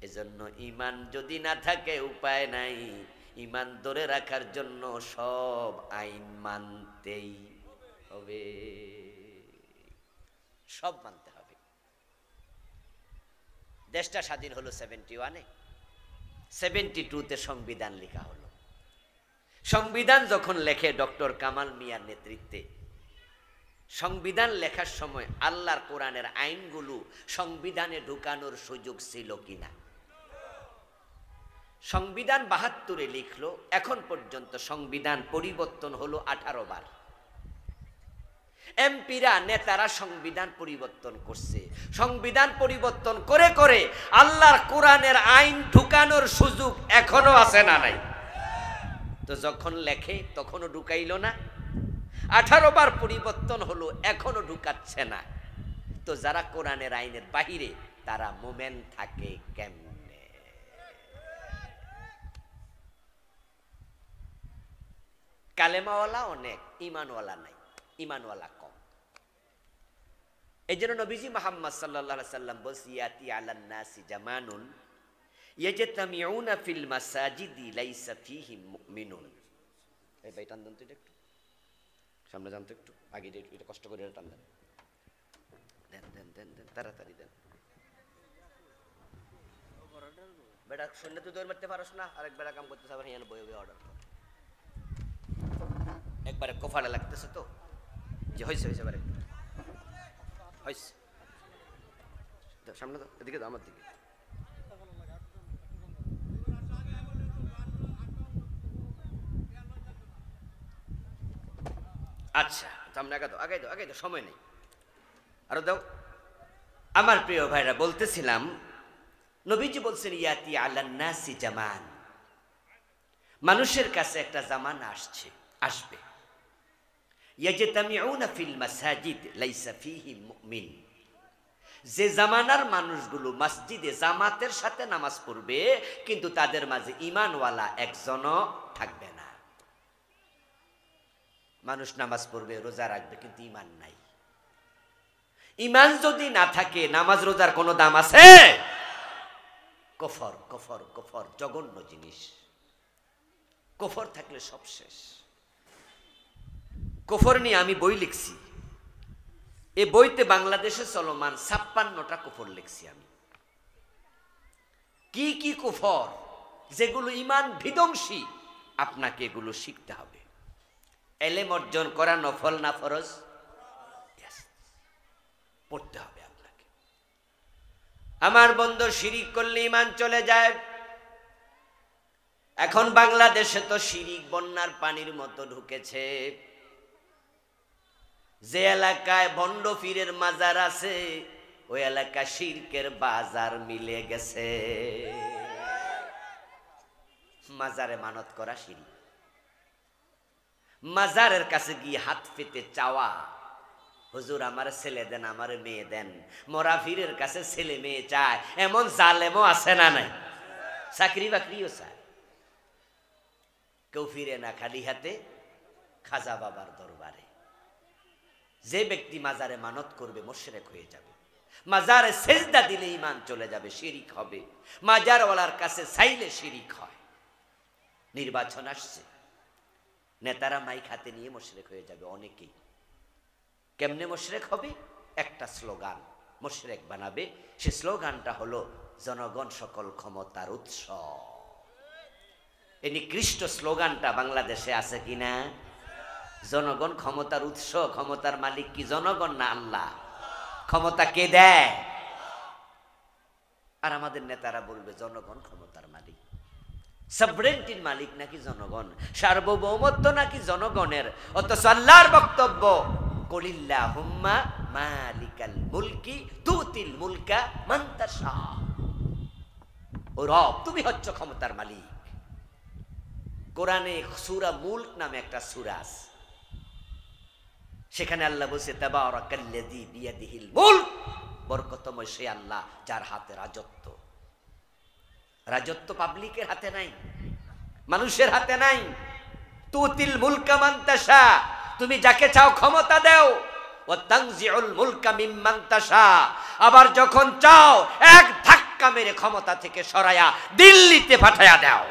এজন্য ঈমান যদি না থাকে উপায় নাই। ঈমান ধরে রাখার জন্য সব আইন মানতেই হবে, সব মানতে হবে। দেশটা স্বাধীন হলো 71-এ, 72-তে সংবিধান লেখা হলো। সংবিধান যখন লেখে ডক্টর কামাল মিয়ার নেতৃত্বে, সংবিধান লেখার সময় আল্লাহর কোরআনের আইনগুলো সংবিধানে ঢুকানোর সুযোগ ছিল কিনা? সংবিধান 72-এ লিখলো, এখন পর্যন্ত সংবিধান পরিবর্তন হলো 18 বার। এমপিরা, নেতারা সংবিধান পরিবর্তন করছে। সংবিধান পরিবর্তন করে করে আল্লাহর কোরআনের আইন ঢুকানোর সুযোগ এখনো আছে না নাই? তো যখন লেখে তখনও ঢুকাইল না। 18 বার পরিবর্তন হলো, এখনো ঢুকাচ্ছে না। তো যারা কোরআনের আইনের বাহিরে, তারা মুমিন থাকে কেমনে? কালেমাওয়ালা অনেক, ঈমানওয়ালা নাই, ঈমানওয়ালা কম। এই জন্য নবীজি মুহাম্মদ সাল্লাল্লাহু আলাইহি সাল্লাম বলছে, ইয়াতি আলান নাসি জামানুন ইয়াজতামিউনা ফিল মাসাজিদি লাইসা ফীহিম মুমিনুন। এই ভাই টান দেন তো একটু, সামনে যান তো একটু, আগে এটা কষ্ট করে টান দেন, দেন দেন দেন দেন, তাড়াতাড়ি দেন। বেটা শুনলে তুই দৌড় মারতে পারস না, আরেক বেটা কাম করতে যাবে, হিয়ান বই বই অর্ডার কর। একবারে কোফালে লাগতেছে তো, যে হয়েছে হয়েছে, এবারে হয়েছে। সামনে তো, এদিকে তো, আমার দিকে। আচ্ছা সামনে আগে দাও, আগে দাও, আগে দাও, সময় নেই, আরো দাও। আমার প্রিয় ভাইরা, বলতেছিলাম নবীজি বলছেন ইয়াতি আলান নাসি জামান, মানুষের কাছে একটা জামানা আসবে, ইয়াজতামিউনা ফিল মাসাজিদ লাইসা ফীহিম মুমিন, যে জামানার মানুষগুলো মসজিদে জামাতের সাথে নামাজ পড়বে কিন্তু তাদের মাঝে ঈমানওয়ালা একজনও থাকবে না। মানুষ নামাজ পড়বে, রোজা রাখবে, কিন্তু ঈমান নাই। ঈমান যদি না থাকে, নামাজ রোজার কোনো দাম আছে? কুফর কুফর কুফর, জঘন্য জিনিস। কুফর থাকলে সব শেষ। কুফর নিয়ে আমি বই লিখছি, এই বইতে বাংলাদেশে চলমান 56টা কুফর লিখছি আমি। কি কি কুফর, যেগুলো ঈমান বিধ্বংসী, আপনাকে এগুলো শিখতে হবে। এলেম অর্জন করা নফল না ফরজ? পড়তে হবে আপনাকে। আমার বন্ধু, শিরিক করলে ঈমান চলে যায়। এখন বাংলাদেশে তো শিরিক বন্যার পানির মতো ঢুকেছে। যে এলাকায় ভণ্ড পীরের মাজার আছে ওই এলাকা শিরকের বাজার মিলে গেছে। মাজারে মানত করা শিরক, মাজারের কাছে গিয়ে হাত পেতে চাওয়া, হুজুর আমার ছেলে দেন, আমার মেয়ে দেন। মরা পীরের কাছে ছেলে মেয়ে চায় এমন জালেমও আছে না নাই? চাকরি বাকরিও চায়। কেউ ফিরে না খালি হাতে খাজা বাবার দরবারে। যে ব্যক্তি মাজারে মানত করবে মুশরিক হয়ে যাবে, মাজারে সেজদা দিলে ঈমান চলে যাবে, শিরিক হবে। মাজারওয়ালার কাছে চাইলে শিরিক হয়। নির্বাচন আসছে, নেতারা মাইক হাতে নিয়ে মুশরিক হয়ে যাবে অনেকেই। কেমনে মুশরিক হবে? একটা স্লোগান মুশরিক বানাবে। সে স্লোগানটা হলো জনগণ সকল ক্ষমতার উৎস। এই নিকৃষ্ট স্লোগানটা বাংলাদেশে আছে কিনা? জনগণ ক্ষমতার উৎস। ক্ষমতার মালিক কি জনগণ না আল্লাহ? ক্ষমতা কে দেয়? আর আমাদের নেতারা বলবে জনগণ ক্ষমতার মালিক। সভরেন্টির মালিক নাকি জনগণ, সার্বভৌমত্ব নাকি জনগণের। অথচ আল্লাহর বক্তব্য কুলিল্লাহুম্মা মালিকাল মুলকি তুতিল মুলকা মান তাশা। ও রব, তুমি হচ্ছ ক্ষমতার মালিক। কোরআনে সূরা মুলক নামে একটা সূরা আছে, সেখানে আল্লাহ বলছে তাবারাকাল্লাযী বিয়াদিহিল মুলক, বরকতময় সে আল্লাহ যার হাতে রাজত্ব। রাজত্ব পাবলিকের হাতে নাই, মানুষের হাতে নাই। তুতিল মুলকা মান তাশা, তুমি যাকে চাও ক্ষমতা দাও। ওয়া তানজিউল মুলকা মিম্মান তাশা, আবার যখন চাও এক ধাক্কা মেরে ক্ষমতা থেকে সরায়া দিল্লিতে পাঠায়া দাও।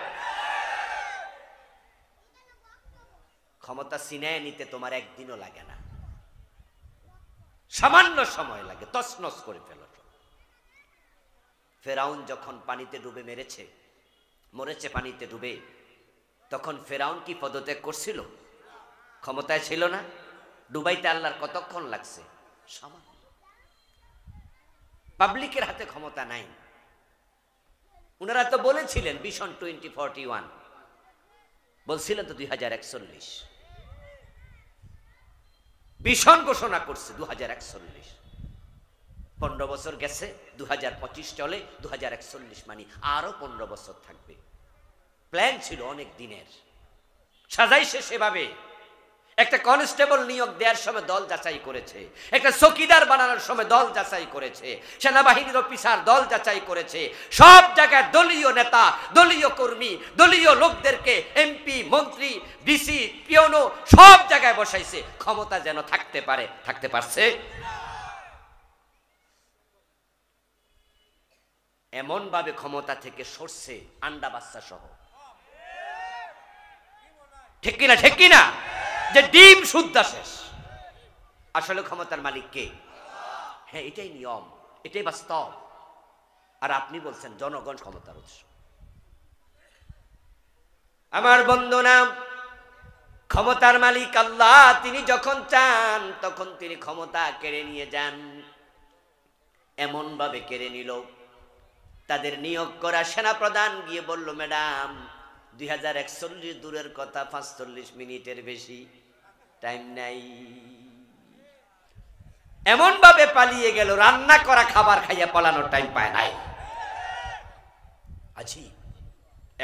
ক্ষমতা ছিনায় নিতে তোমার একদিনও লাগে না, সামান্য সময় লাগে, তছনছ করে ফেলো। ফেরাউন যখন পানিতে ডুবে মরেছে পানিতে ডুবে, তখন ফেরাউন কি পদত্যাগ করছিল? ক্ষমতায় ছিল না? ডুবাইতে আল্লাহর কতক্ষণ লাগছে? সামান্য। পাবলিকের হাতে ক্ষমতা নাই। উনারা তো বলেছিলেন ভিশন 2041, বলছিলেন তো 2041, ভিশন ঘোষণা করছে 2041। 15 বছর গেছে, 2025 চলে, 2041 মানে আরো 15 বছর থাকবে। প্ল্যান ছিল অনেক দিনের, সাজাইছে সেভাবে। একটা কনস্টেবল নিয়োগ দেওয়ার সময় দল যাচাই করেছে, একটা চৌকিদার বানানোর সময় দল যাচাই করেছে, সেনাবাহিনীর অফিসার দল যাচাই করেছে। সব জায়গায় দলীয় নেতা, দলীয় কর্মী, দলীয় লোকদেরকে এমপি, মন্ত্রী, ডিসি, পিওনো সব জায়গায় বসাইছে, ক্ষমতা যেন থাকতে পারে। থাকতে পারছে? এমন ভাবে ক্ষমতা থেকে সরছে আন্ডা বাচ্চা সহ। ঠিক কিনা? ঠিক কিনা? যে ডিম শুদ্ধা শেষ। আসলে ক্ষমতার মালিক কে? হ্যাঁ, এটাই নিয়ম, এটাই বাস্তব। আর আপনি বলছেন জনগণ ক্ষমতার উৎস। আমার বন্ধুরা, ক্ষমতার মালিক আল্লাহ। তিনি যখন চান তখন তিনি ক্ষমতা কেড়ে নিয়ে যান। এমন ভাবে কেড়ে নিল, তাদের নিয়োগ করা সেনাপ্রধান গিয়ে বলল, ম্যাডাম 2041 দূরের কথা, 45 মিনিটের বেশি টাইম নাই। এমন ভাবে পালিয়ে গেল, রান্না করা খাবার খাইয়া পালানোর টাইম পায় নাই। আছি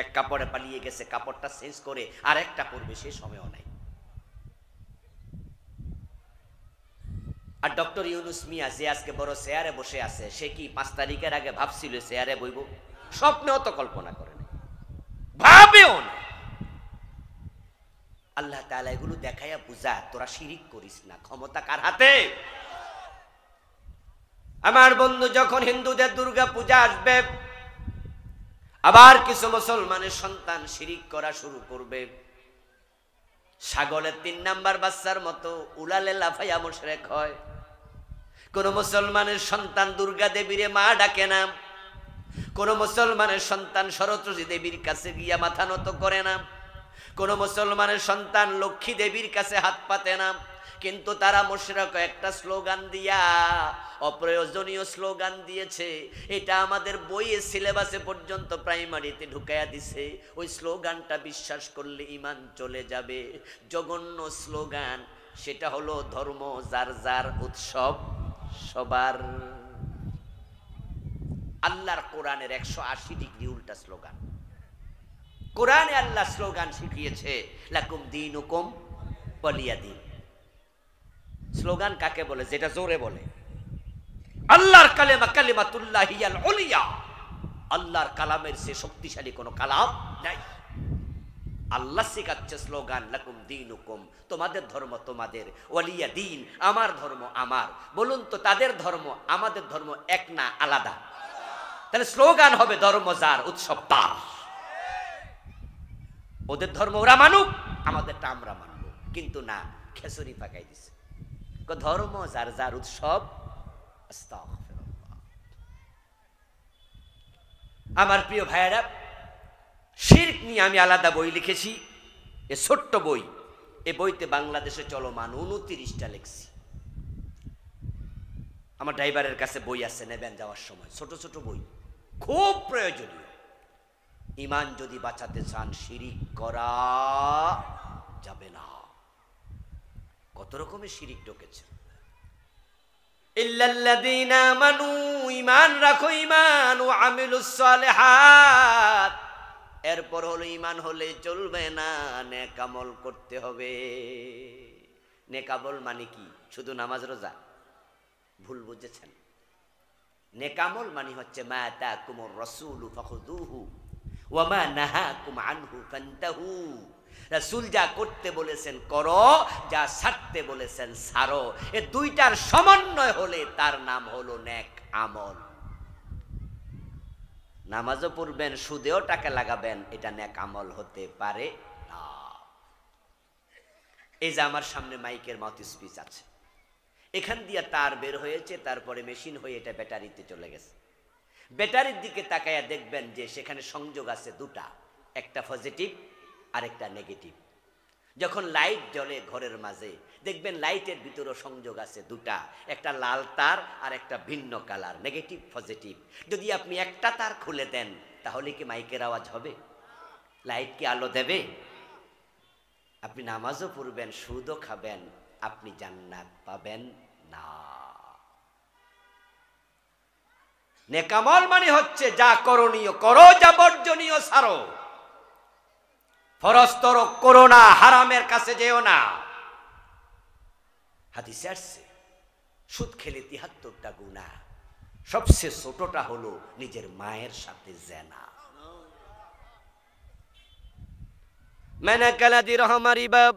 এক কাপড়ে পালিয়ে গেছে, কাপড়টা চেঞ্জ করে আর একটা পরবে, সে সময়ও নাই। আর ডক্টর ইউনুস মিয়া যে আজকে বড় চেয়ারে বসে আছে, সে কি 5 তারিখের আগে ভাবছিল চেয়ারে বইব? স্বপ্নেও তো কল্পনা করে না, ভাবেও না। আল্লাহ তাআলা এগুলো দেখাইয়া বুঝা, তোরা শিরিক করিস না। ক্ষমতা কার হাতে? আমার বন্ধু, যখন হিন্দুদের দুর্গা পূজা আসবে, আবার কিছু মুসলমানের সন্তান শিরিক করা শুরু করবে। ছাগলের 3 নাম্বার বাচ্চার মতো উলালে লাফাইয়া মুশরিক হয়। কোন মুসলমানের সন্তান দুর্গা দেবীরে মা ডাকে না, কোন মুসলমানের সন্তান সরস্বতী দেবীর কাছে গিয়া মাথা নত করে না, কোন মুসলমানের সন্তান লক্ষ্মী দেবীর কাছে হাত পাতে না। কিন্তু তারা মুশরিক একটা স্লোগান দিয়া, অপ্রয়োজনীয় স্লোগান দিয়েছে। এটা আমাদের বইয়ে সিলেবাসে পর্যন্ত প্রাইমারিতে ঢুকাইয়া দিছে। ওই স্লোগানটা বিশ্বাস করলে ঈমান চলে যাবে। জঘন্য স্লোগান, সেটা হলো ধর্ম যার যার, উৎসব সবার। আল্লাহর কোরআনের 180 ডিগ্রি উল্টা স্লোগান। কোরআনে আল্লাহ স্লোগান শিখিয়েছে লাকুম দীনুকুম ওয়ালিয়া দীন। স্লোগান কাকে বলে? যেটা জোরে বলে। আল্লাহর কালেমা কালিমাতুল্লাহিয়াল উলিয়া, আল্লাহর কালামের সে শক্তিশালী কোনো কালাম নাই। আল্লাহ শিখাচ্ছে স্লোগান লাকুম দীনুকুম, তোমাদের ধর্ম তোমাদের, ওয়ালিয়া দীন, আমার ধর্ম আমার। বলুন তো তাদের ধর্ম আমাদের ধর্ম এক না আলাদা? তাহলে স্লোগান হবে ধর্ম যার, উৎসব তার। ওদের ধর্ম ওরা মানুক, আমাদেরটা আমরা মানব। কিন্তু না, খেসুরি পাকাই দিছে, ধর্ম যার যার, উৎসব। আস্তাগফিরুল্লাহ। আমার প্রিয় ভাইয়েরা, শিরক নিয়ে আমি আলাদা বই লিখেছি, এ ছোট্ট বই। এ বইতে বাংলাদেশে চলমান 29টা লিখছি। আমার ড্রাইভারের কাছে বই আছে, নেবেন যাওয়ার সময়। ছোট ছোট বই, খুব প্রয়োজনীয়। ঈমান যদি বাঁচাতে চান, শিরিক করা যাবে না। কত রকমের শিরিক ঢুকেছে। ইল্লাল্লাযীনা আমানু, ঈমান রাখো, ঈমান ও আমিলুস সালিহাত। এরপর হলো ঈমান হলে চলবে না, নেক আমল করতে হবে। নেক আমল মানে কি? শুধু নামাজ রোজা? ভুল বুঝেছেন। নেক আমল মানে হচ্ছে মা আতাকুমুর রাসূলু ফাখুযুহু ওয়া মা নাহাকুম আনহু ফান্তাহু। রাসূল যা করতে বলেছেন করো, যা ছাড়তে বলেছেন ছাড়ো। এই দুইটার সমন্বয় হলে তার নাম হলো নেক আমল। নামাজও পড়বেন, সুদেও টাকা লাগাবেন, এটা নেক আমল হতে পারে না। এই যে আমার সামনে মাইকের মাউথ স্পিচ আছে, এখান দিয়ে তার বের হয়েছে, তারপরে মেশিন হয়ে এটা ব্যাটারিতে চলে গেছে। ব্যাটারির দিকে তাকায়া দেখবেন যে সেখানে সংযোগ আছে দুটা, একটা পজিটিভ আর একটা নেগেটিভ। যখন লাইট জ্বলে ঘরের মাঝে, দেখবেন লাইটের ভিতরও সংযোগ আছে দুটা, একটা লাল তার আর একটা ভিন্ন কালার, নেগেটিভ পজিটিভ। যদি আপনি একটা তার খুলে দেন, তাহলে কি মাইকের আওয়াজ হবে? লাইট কি আলো দেবে? আপনি নামাজও পড়বেন, সুদও খাবেন, আপনি জান্নাত পাবেন না। নেক আমল মানে হচ্ছে যা করণীয় করো, যা বর্জনীয় ছাড়ো। ফরজ তরক করো না, হারামের কাছে যেও না। হাদিসে আসছে সুদ খেলে 73টা গুনাহ, সবচেয়ে ছোটটা হলো নিজের মায়ের সাথে জেনা। মানা কালাদি রহমারি বাব।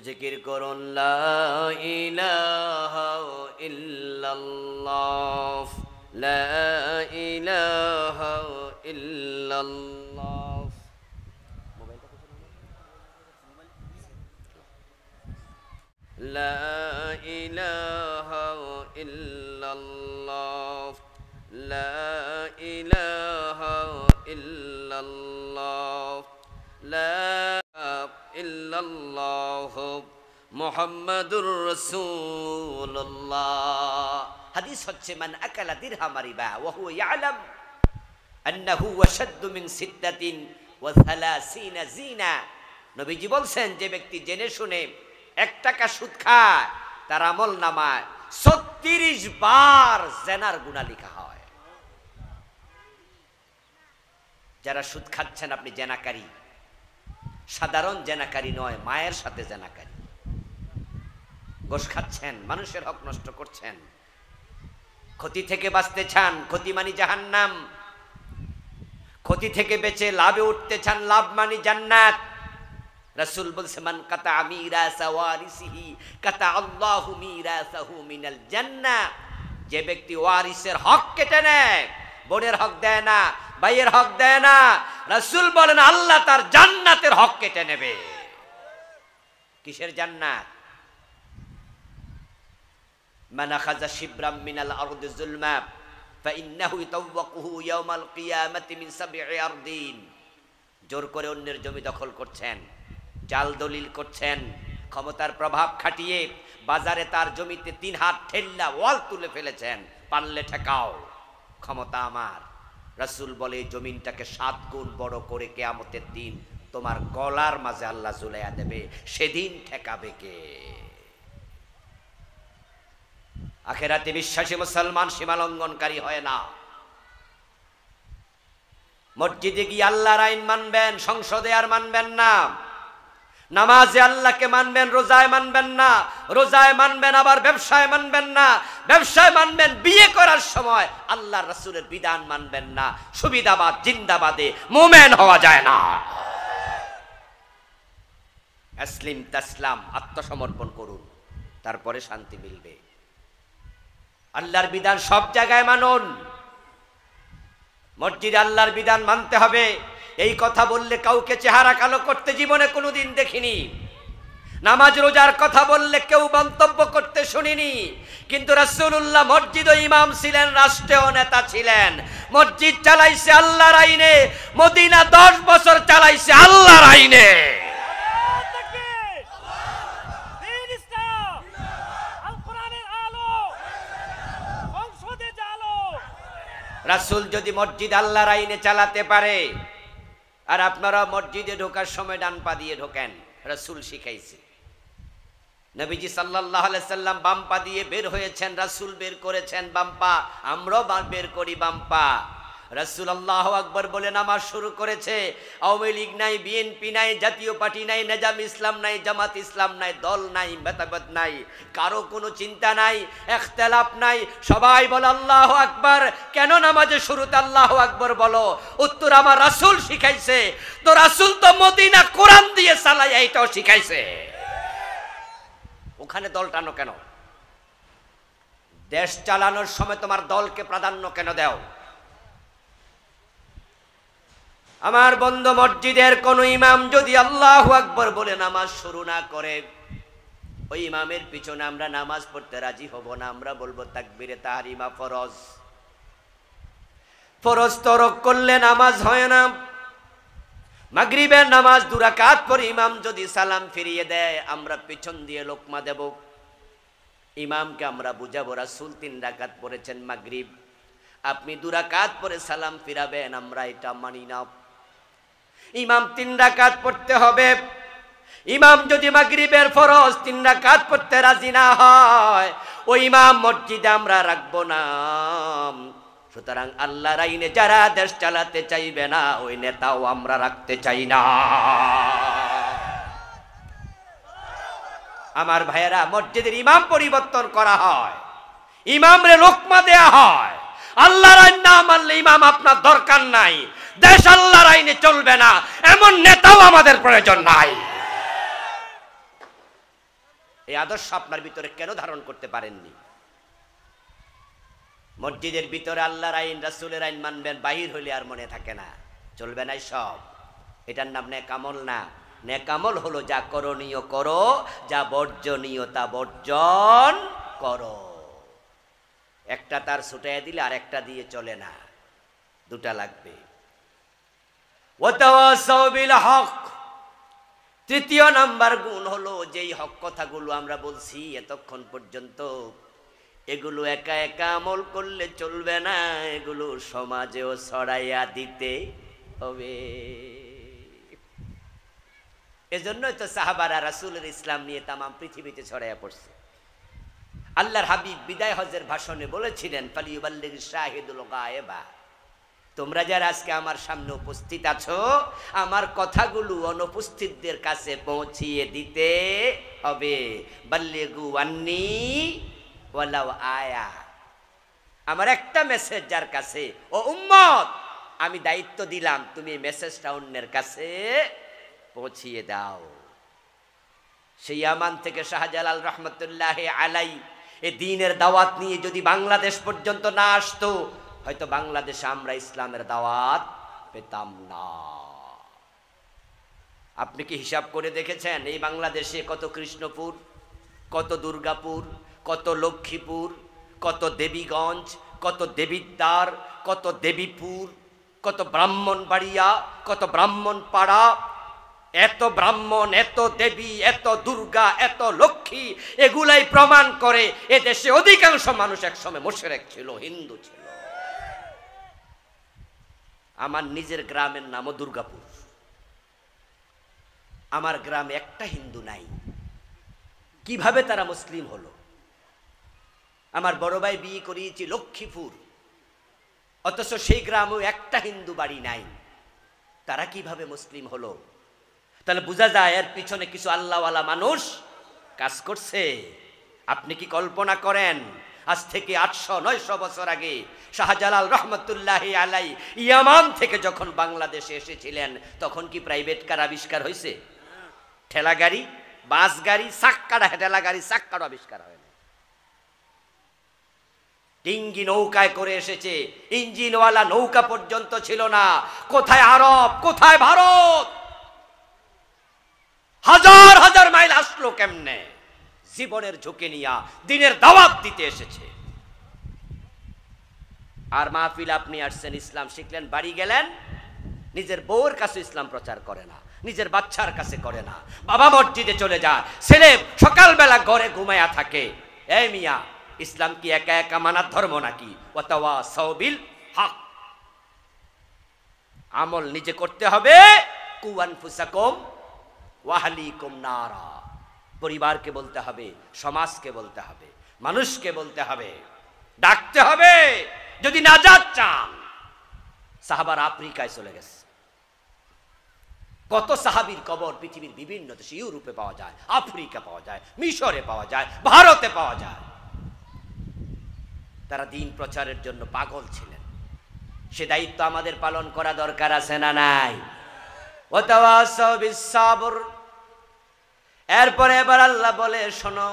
জিকির করুন লা ইলাহা ইল্লাল্লাহ, লা ইলাহা ইল্লাল্লাহ। লা ইলাহা ইল্লাল্লাহ, লা ইলাহা ইল্লাল্লাহ, লা ইল্লাল্লাহ মুহাম্মাদুর রাসূলুল্লাহ। হাদিস হচ্ছে মান আকালা দিরহাম রিবা ওয়া হুয়া ইয়ালাম আন্নাহু ওয়াশাদ্দু মিন সিত্তাতিন ওয়া সালাসিনা জিনা। নবীজি বলছেন, যে ব্যক্তি জেনে শুনে 1 টাকা সুদ খায়, তার আমল নামায় 36 বার জেনার গুনাহ লেখা হয়। যারা সুদ খাচ্ছেন আপনি জেনাকারী, সাধারণ জেনাকারী নয়, মায়ের সাথে জেনাকারী। ঘুষ খাচ্ছেন, মানুষের হক নষ্ট করছেন, ক্ষতি থেকে বাঁচতে চান, ক্ষতি মানি জাহান্নাম। ক্ষতি থেকে বেঁচে লাভে উঠতে চান, লাভ মানি জান্নাত। রাসূল বলছে মান কাতা মিরাসা ওয়ারিসিহি কাতা আল্লাহু মিরাসাহু মিনাল জান্নাহ। যে ব্যক্তি ওয়ারিসের হক কেটে নেয়, বোনের হক দেয় না, ভাইয়ের হক দেয় না, রাসূল বলেন আল্লাহ তার জান্নাতের হক কেটে নেবে। কিসের জান্নাত? মান আখাযা শিবরাম মিনাল আরদি যুলমা ফাইন্নাহু ইয়াতাওয়াক্কুহু ইয়াওমাল কিয়ামাতি মিন সাবঈ আরদিন। জোর করে অন্যের জমি দখল করছেন, জাল দলিল করছেন, ক্ষমতার প্রভাব খাটিয়ে বাজারে তার জমিতে 3 হাত ঠেল্লা ওয়াল তুলে ফেলেছেন, পারলে ঠেকাও, ক্ষমতা আমার। রাসূল বলে জমিনটাকে 7 গুণ বড় করে কিয়ামতের দিন তোমার গলার মাঝে আল্লাহ ঝুলাইয়া দেবে, সেদিন ঠেকাবে কে? আখিরাতে বিশ্বাসী মুসলমান সীমা লঙ্ঘনকারী হয় না। মসজিদে গিয়ে আল্লাহর আইন মানবেন, সংসদে আর মানবেন না। নামাজে আল্লাহকে মানবেন, রোজায় মানবেন না। রোজায় মানবেন আবার ব্যবসায় মানবেন না। ব্যবসায় মানবেন, বিয়ে করার সময় আল্লাহর রাসূলের বিধান মানবেন না। সুবিধাবাদ জিন্দাবাদে মুমিন হওয়া যায় না। আসলিম তাসলাম, আত্মসমর্পণ করুন, তারপরে শান্তি মিলবে। আল্লাহর বিধান সব জায়গায় মানুন। মসজিদে আল্লাহর বিধান মানতে হবে। এই কথা বললে কাউকে চেহারা কালো করতে জীবনে কোনোদিন দেখিনি। নামাজ রোজার কথা বললে কেউ মন্তব্য করতে শুনিনি। কিন্তু রাসূলুল্লাহ মসজিদ ও ইমাম ছিলেন, রাষ্ট্রীয় নেতা ছিলেন। মসজিদ চালাইছে আল্লাহর আইনে, মদিনা 10 বছর চালাইছে আল্লাহর আইনে। রাসূল যদি মসজিদ আল্লাহর আইনে চালাতে পারে, আর আপনারা মসজিদে ঢোকার সময় ডান পা দিয়ে ঢোকেন, রাসূল শিখাইছে। নবীজি সাল্লাল্লাহু আলাইহি সাল্লাম বাম পা দিয়ে বের হয়েছেন, রাসূল বের করেছেন বাম পা, আমরাও বের করি বাম পা। রাসূল আল্লাহু আকবার বলে নামাজ শুরু করেছে। আওয়ামী লীগ নাই, বিএনপি নাই, জাতীয় পার্টি নাই, নিজাম ইসলাম নাই, জামাত ইসলাম নাই, দল নাই, মতবাদ নাই, কারো কোনো চিন্তা নাই, ইখতিলাফ নাই, সবাই বলে আল্লাহু আকবার। কেন নামাজের শুরুতে আল্লাহু আকবার বলো? উত্তর আমার রাসূল শিখাইছে। তো রাসূল তো মদিনা কোরআন দিয়ে চালায়, এইটাও শিখাইছে। ওখানে দল টানো কেন? দেশ চালানোর সময় তোমার দলকে প্রাধান্য কেন দাও? আমার বন্ধু, মসজিদের কোন ইমাম যদি আল্লাহু আকবার বলে নামাজ শুরু না করে, ওই ইমামের পিছনে আমরা নামাজ পড়তে রাজি হব না। আমরা বলবো তাকবীরে তাহরিমা ফরজ। ফরজ তরক করলে নামাজ হয় না। মাগরিবের নামাজ 2 রাকাত পরে ইমাম যদি সালাম ফিরিয়ে দেয়, আমরা পিছন দিয়ে লোকমা দেব। ইমামকে আমরা বুঝাবো রাসূল 3 রাকাত পড়েছেন মাগরিব, আপনি 2 রাকাত পরে সালাম ফিরাবেন, আমরা এটা মানি না। ইমাম 3 রাকাত পড়তে হবে। ইমাম যদি মাগরিবের ফরজ 3 রাকাত পড়তে রাজি না হয়, ওই ইমাম মসজিদে আমরা রাখবো না। সুতরাং আল্লাহর আইনে যারা দেশ চালাতে চাইবে না, ওই নেতাও আমরা রাখতে চাই না। আমার ভাইয়েরা, মসজিদের ইমাম পরিবর্তন করা হয়, ইমামরে লোকমা দেয়া হয়। আল্লাহর আইন না মানলে ইমাম আপনার দরকার নাই। দেশ আল্লাহর আইনে চলবে না, এমন নেতাও আমাদের প্রয়োজন নাই। এই আদর্শ আপনার ভিতরে কেন ধারণ করতে পারেননি? মসজিদের ভিতরে আল্লাহর আইন, রাসূলের আইন মানবেন, বাহির হইলে আর মনে থাকে না, চলবে না সব। এটার নাম নেকামল না। নেকামল হলো যা করণীয় করো, যা বর্জনীয় তা বর্জন করো। একটা তার ছুটাইয়া দিলে আর একটা দিয়ে চলে না, 2টা লাগবে। ওয়াতাওয়াসাউ বিল হক। 3য় নাম্বার গুণ হলো, যেই হক কথাগুলো আমরা বলছি এতক্ষণ পর্যন্ত, এগুলো একা একা আমল করলে চলবে না, এগুলো সমাজেও ছড়াইয়া দিতে হবে। এজন্যই তো সাহাবারা রাসূলের ইসলাম নিয়ে তামাম পৃথিবীতে ছড়াইয়া পড়ছে। আল্লাহর হাবিব বিদায় হজের ভাষণে বলেছিলেন, ফালিয়ুবাল্লিগ শাহিদুল গায়েবা, তোমরা যারা আজকে আমার সামনে উপস্থিত আছো, আমার কথাগুলো অনুপস্থিতদের কাছে পৌঁছিয়ে দিতে হবে। বাল্লিগু আন্নি ওয়ালাউ আয়া। আমার একটা মেসেজ যার কাছে, ও উম্মত, আমি দায়িত্ব দিলাম, তুমি মেসেজটা অন্যের কাছে পৌঁছিয়ে দাও। সেই ইয়ামান থেকে শাহজালাল রহমতুল্লাহ আলাই এ দ্বীনের দাওয়াত নিয়ে যদি বাংলাদেশ পর্যন্ত না আসতো, হয়তো বাংলাদেশে আমরা ইসলামের দাওয়াত পেতাম না। আপনি কি হিসাব করে দেখেছেন এই বাংলাদেশে কত কৃষ্ণপুর, কত দুর্গাপুর, কত লক্ষ্মীপুর, কত দেবীগঞ্জ, কত দেবিদ্বার, কত দেবীপুর, কত ব্রাহ্মণবাড়িয়া, কত ব্রাহ্মণপাড়া, এত ব্রাহ্মণ, এত দেবী, এত দুর্গা, এত লক্ষ্মী, এগুলাই প্রমাণ করে এদেশে অধিকাংশ মানুষ একসময় মুশরিক ছিল, হিন্দু ছিল। আমার নিজের গ্রামের নামও দুর্গাপুর। আমার গ্রামে একটা হিন্দু নাই। কিভাবে তারা মুসলিম হলো? আমার বড় ভাই বিয়ে করিয়েছি লক্ষ্মীপুর, অথচ সেই গ্রামেও একটা হিন্দু বাড়ি নাই। তারা কিভাবে মুসলিম হলো? তাহলে বোঝা যায় এর পিছনে কিছু আল্লাহওয়ালা মানুষ কাজ করছে। আপনি কি কল্পনা করেন আজ থেকে 800-900 বছর আগে শাহজালাল রহমতুল্লাহ আলাই ইয়ামান থেকে যখন বাংলাদেশে এসেছিলেন, তখন কি প্রাইভেট কার আবিষ্কার হয়েছে? ঠেলা গাড়ি, বাস গাড়ি, চাক্কাটা, ঠেলা গাড়ি চাক্কাটা আবিষ্কার হয় না। ডিঙ্গি নৌকায় করে এসেছে, ইঞ্জিনওয়ালা নৌকা পর্যন্ত ছিল না। কোথায় আরব, কোথায় ভারত? হাজার হাজার মাইল আসলো কেমনে? জীবনের ঝুঁকি নিয়া দিনের দাওয়াত দিতে এসেছে। আর মাহফিল আপনি আসছেন, ইসলাম শিখলেন, বাড়ি গেলেন, নিজের বউর কাছে ইসলাম প্রচার করে না, নিজের বাচ্চার কাছে করে না, বাবা মসজিদে চলে যায়, ছেলে সকালবেলা ঘরে ঘুমায়া থাকে। এই মিয়া, ইসলাম কি একা একা মানার ধর্ম নাকি? ওয়াতাওয়াসাউ বিল হক। আমল নিজে করতে হবে। কু আনফুসাকুম ওয়া আহলিকুম নারা। পরিবারকে বলতে হবে, সমাজকে বলতে হবে, মানুষকে বলতে হবে, ডাকতে হবে। যদি নাজাত চান, সাহাবার আফ্রিকায় চলে গেছে। কত সাহাবীর কবর পৃথিবীর বিভিন্ন দেশে, ইউরোপে পাওয়া যায়, আফ্রিকা পাওয়া যায়, মিশরে পাওয়া যায়, ভারতে পাওয়া যায়। তারা দ্বীন প্রচারের জন্য পাগল ছিলেন। সে দায়িত্ব আমাদের পালন করা দরকার আছে না নাই? ওয়াতাওয়াসাউ বিস সাবর। এরপরে এবার আল্লাহ বলে, শোনো,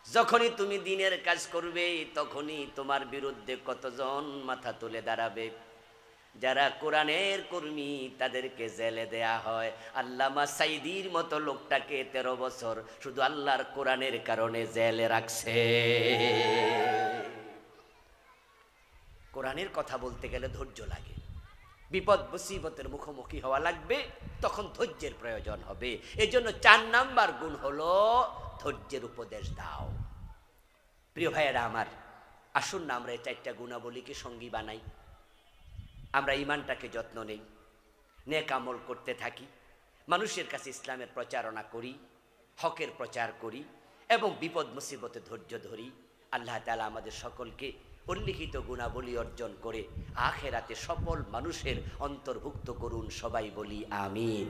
যখনই তুমি দ্বীনের কাজ করবে, তখনই তোমার বিরুদ্ধে কতজন মাথা তুলে দাঁড়াবে। যারা কোরআনের কর্মী তাদেরকে জেলে দেয়া হয়। আল্লামা সাইদির মতো লোকটাকে 13 বছর শুধু আল্লাহর কোরআনের কারণে জেলে রাখছে। কোরআনের কথা বলতে গেলে ধৈর্য লাগে, বিপদ মুসিবতের মুখোমুখি হওয়া লাগবে, তখন ধৈর্যের প্রয়োজন হবে। এই জন্য 4 নাম্বার গুণ হলো ধৈর্যের উপদেশ দাও। প্রিয় ভাইয়েরা আমার, আসুন না আমরা এই 4টা গুণাবলীকে সঙ্গী বানাই। আমরা ইমানটাকে যত্ন নেই, নেক আমল করতে থাকি, মানুষের কাছে ইসলামের প্রচারণা করি, হকের প্রচার করি এবং বিপদ মুসিবতে ধৈর্য ধরি। আল্লাহ তাআলা আমাদের সকলকে উল্লিখিত গুণাবলী অর্জন করে আখিরাতে সফল মানুষের অন্তর্ভুক্ত করুন। সবাই বলি আমিন।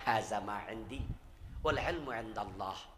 হাযা মা ইনদি ওয়াল ইলমু ইনদাল্লাহ।